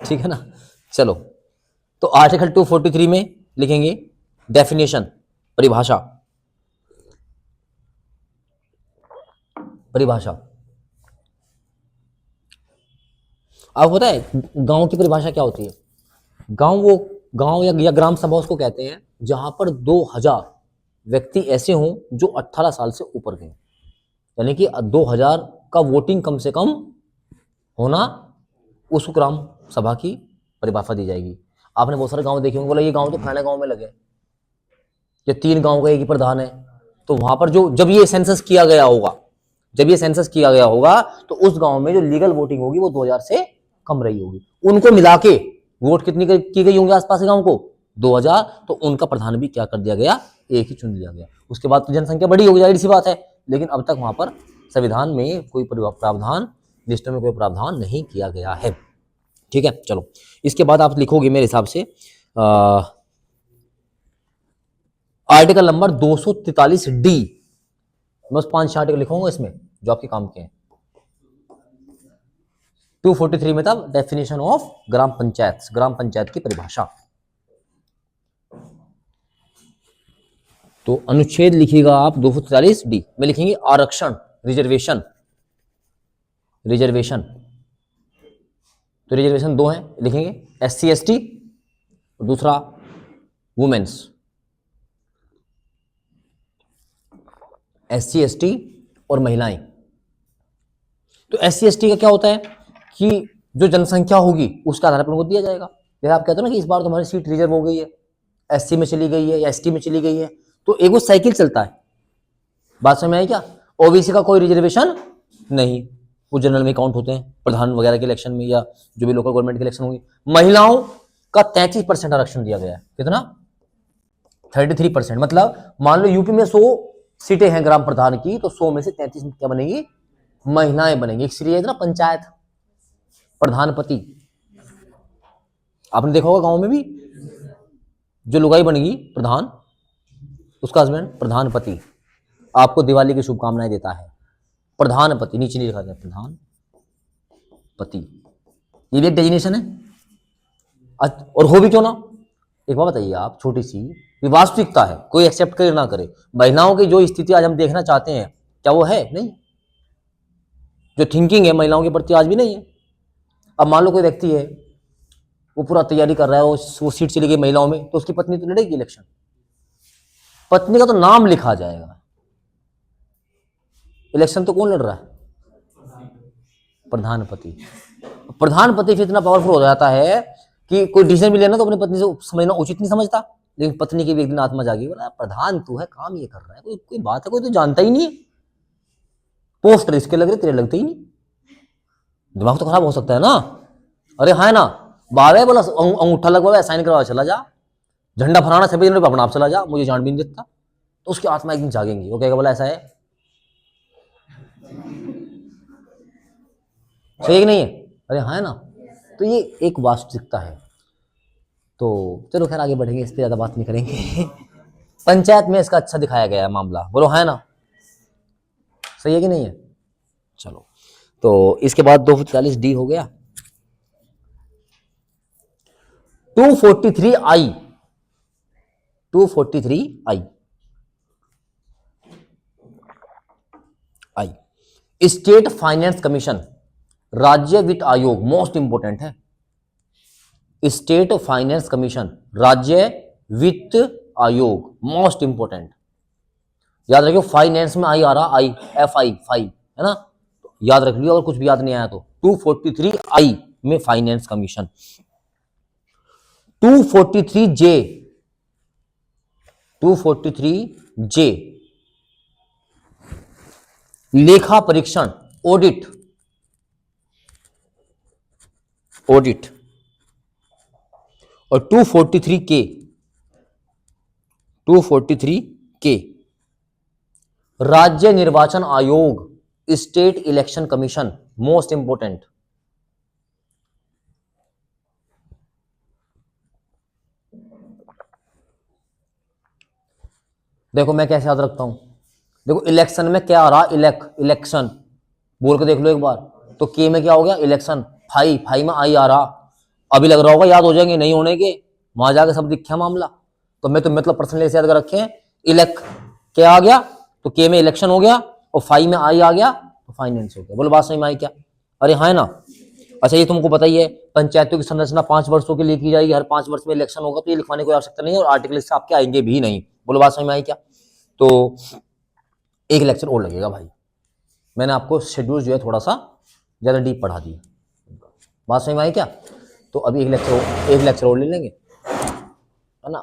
ठीक है ना। चलो, तो आर्टिकल 243 में लिखेंगे डेफिनेशन, परिभाषा, परिभाषा। आपको पता है गांव की परिभाषा क्या होती है? गांव या ग्राम सभा उसको कहते हैं जहां पर 2000 व्यक्ति ऐसे हों जो 18 साल से ऊपर के, यानी कि 2000 का वोटिंग कम से कम होना, उस ग्राम सभा की परिभाषा दी जाएगी। आपने बहुत सारे गांव देखे होंगे, बोला ये गांव तो फलाने गांव में लगे, या 3 गांव का एक ही प्रधान है, तो वहां पर जो जब ये सेंसस किया गया होगा, जब ये सेंसस किया गया होगा तो उस गांव में जो लीगल वोटिंग होगी वो 2000 से कम रही होगी। उनको मिला के वोट कितनी की गई होंगी आसपास के गांव को? 2000। तो उनका प्रधान भी क्या कर दिया गया? एक ही चुन लिया गया। उसके बाद तो जनसंख्या बड़ी होगी, जाहिर सी बात है, लेकिन अब तक वहां पर संविधान में कोई प्रावधान, लिस्ट में कोई प्रावधान नहीं किया गया है, ठीक है। चलो, इसके बाद आप लिखोगे मेरे हिसाब से आर्टिकल नंबर 243 डी। बस 5-6 आर्टिकल लिखूंगा इसमें जो आपके काम के हैं। 243 में तब डेफिनेशन ऑफ ग्राम पंचायत, ग्राम पंचायत की परिभाषा। तो अनुच्छेद लिखिएगा आप 243 डी में लिखेंगे आरक्षण, रिजर्वेशन, रिजर्वेशन। तो रिजर्वेशन 2 हैं, लिखेंगे SC ST, दूसरा वुमेन्स, SC ST और महिलाएं। तो SC ST का क्या होता है कि जो जनसंख्या होगी उसके आधार पर उनको दिया जाएगा। जैसे आप कहते हो ना कि इस बार तुम्हारी सीट रिजर्व हो गई है, SC में चली गई है या ST में चली गई है, तो एक वो साइकिल चलता है। बात समझ में आई क्या? OBC का कोई रिजर्वेशन नहीं, वो जनरल में काउंट होते हैं प्रधान वगैरह के इलेक्शन में, या जो भी लोकल गवर्नमेंट के इलेक्शन होंगे। महिलाओं का 33% आरक्षण दिया गया है। कितना? 33%। मतलब मान लो यूपी में 100 सीटें हैं ग्राम प्रधान की, तो 100 में से 33 क्या बनेगी? महिलाएं बनेंगी। एक सीरीज है ना पंचायत प्रधानपति, आपने देखा होगा गांव में भी, जो लुगाई बनेगी प्रधान, उसका हस्बैंड प्रधानपति, आपको दिवाली की शुभकामनाएं देता है। प्रधानपति नीचे नहीं लिखा जाए, प्रधानपति, ये भी एक डेजिग्नेशन है। और हो भी क्यों ना, एक बात बताइए आप, छोटी सी, ये वास्तविकता है, कोई एक्सेप्ट करे ना करे। महिलाओं की जो स्थिति आज हम देखना चाहते हैं, क्या वो है? नहीं। जो थिंकिंग है महिलाओं के प्रति आज भी नहीं है। अब मान लो कोई व्यक्ति है, वो पूरा तैयारी कर रहा है, वो सीट चली गई महिलाओं में, तो उसकी पत्नी तो लड़ेगी इलेक्शन, पत्नी का तो नाम लिखा जाएगा। इलेक्शन तो कौन लड़ रहा है? प्रधानपति। प्रधानपति फिर इतना पावरफुल हो जाता है कि कोई डिसीजन भी लेना तो अपनी पत्नी से समझना उचित नहीं समझता, लेकिन पत्नी की भी एक दिन आत्मा जागी, बोला प्रधान तू है, काम ये कर रहा है, कोई बात है, कोई तो जानता ही नहीं है, पोस्टर इसके लग रहे तेरे लगते ही नहीं, दिमाग तो खराब हो सकता है ना। अरे हाँ ना, बारह बोला अंगूठा लगवा साइन करवा चला जा, झंडा फहराना 26 जनवरी पर अपना आप चला जा, मुझे जान भी नहीं देता। तो उसकी आत्मा एक दिन जागेंगी, वो कहेगा बोला ऐसा है, सही कि नहीं है? अरे हाँ ना। तो ये एक वास्तविकता है। तो चलो खैर आगे बढ़ेंगे, इस पर ज्यादा बात नहीं करेंगे। पंचायत में इसका अच्छा दिखाया गया है मामला, बोलो है ना, सही है कि नहीं है? चलो, तो इसके बाद 243D हो गया। 243I, 243I state finance commission, राज्य वित्त आयोग, मोस्ट इंपोर्टेंट है। स्टेट फाइनेंस कमीशन, राज्य वित्त आयोग, मोस्ट इंपोर्टेंट। याद रखियो, फाइनेंस में आई आ रहा, आई FI, फाई है ना, तो याद रख लियो, अगर कुछ भी याद नहीं आया तो। 243I में फाइनेंस कमीशन। 243J, 243J लेखा परीक्षण, ऑडिट, ऑडिट। और 243K, 243K राज्य निर्वाचन आयोग, state election commission, most important. देखो मैं कैसे याद रखता हूं, देखो इलेक्शन में क्या आ रहा, इलेक्शन बोल के देख लो एक बार, तो के में क्या हो गया, इलेक्शन, फाई में आई आ रहा। अभी लग रहा होगा याद हो जाएंगे, नहीं होने के, वहां जाके सब दिखा मामला। तो मैं तो मतलब पर्सनली ऐसे याद कर रखे हैं, क्या आ गया तो के में इलेक्शन हो गया, और फाई में आई आ गया तो फाइनेंस हो गया। बोलो बात सही में आई क्या? अरे हाँ ना। अच्छा ये तुमको पता ही है, पंचायतों की संरचना 5 वर्षों के लिए की जाएगी, हर 5 वर्ष में इलेक्शन होगा, तो ये लिखवाने की आवश्यकता नहीं है, और आर्टिकल इससे आपके आएंगे भी नहीं। बोलो बात समझ में आई क्या? तो एक लेक्चर और लगेगा भाई, मैंने आपको शेड्यूल जो है थोड़ा सा ज्यादा डीप पढ़ा दिया, बात समझ में आई क्या? तो अभी एक लेक्चर और ले लेंगे, है ना,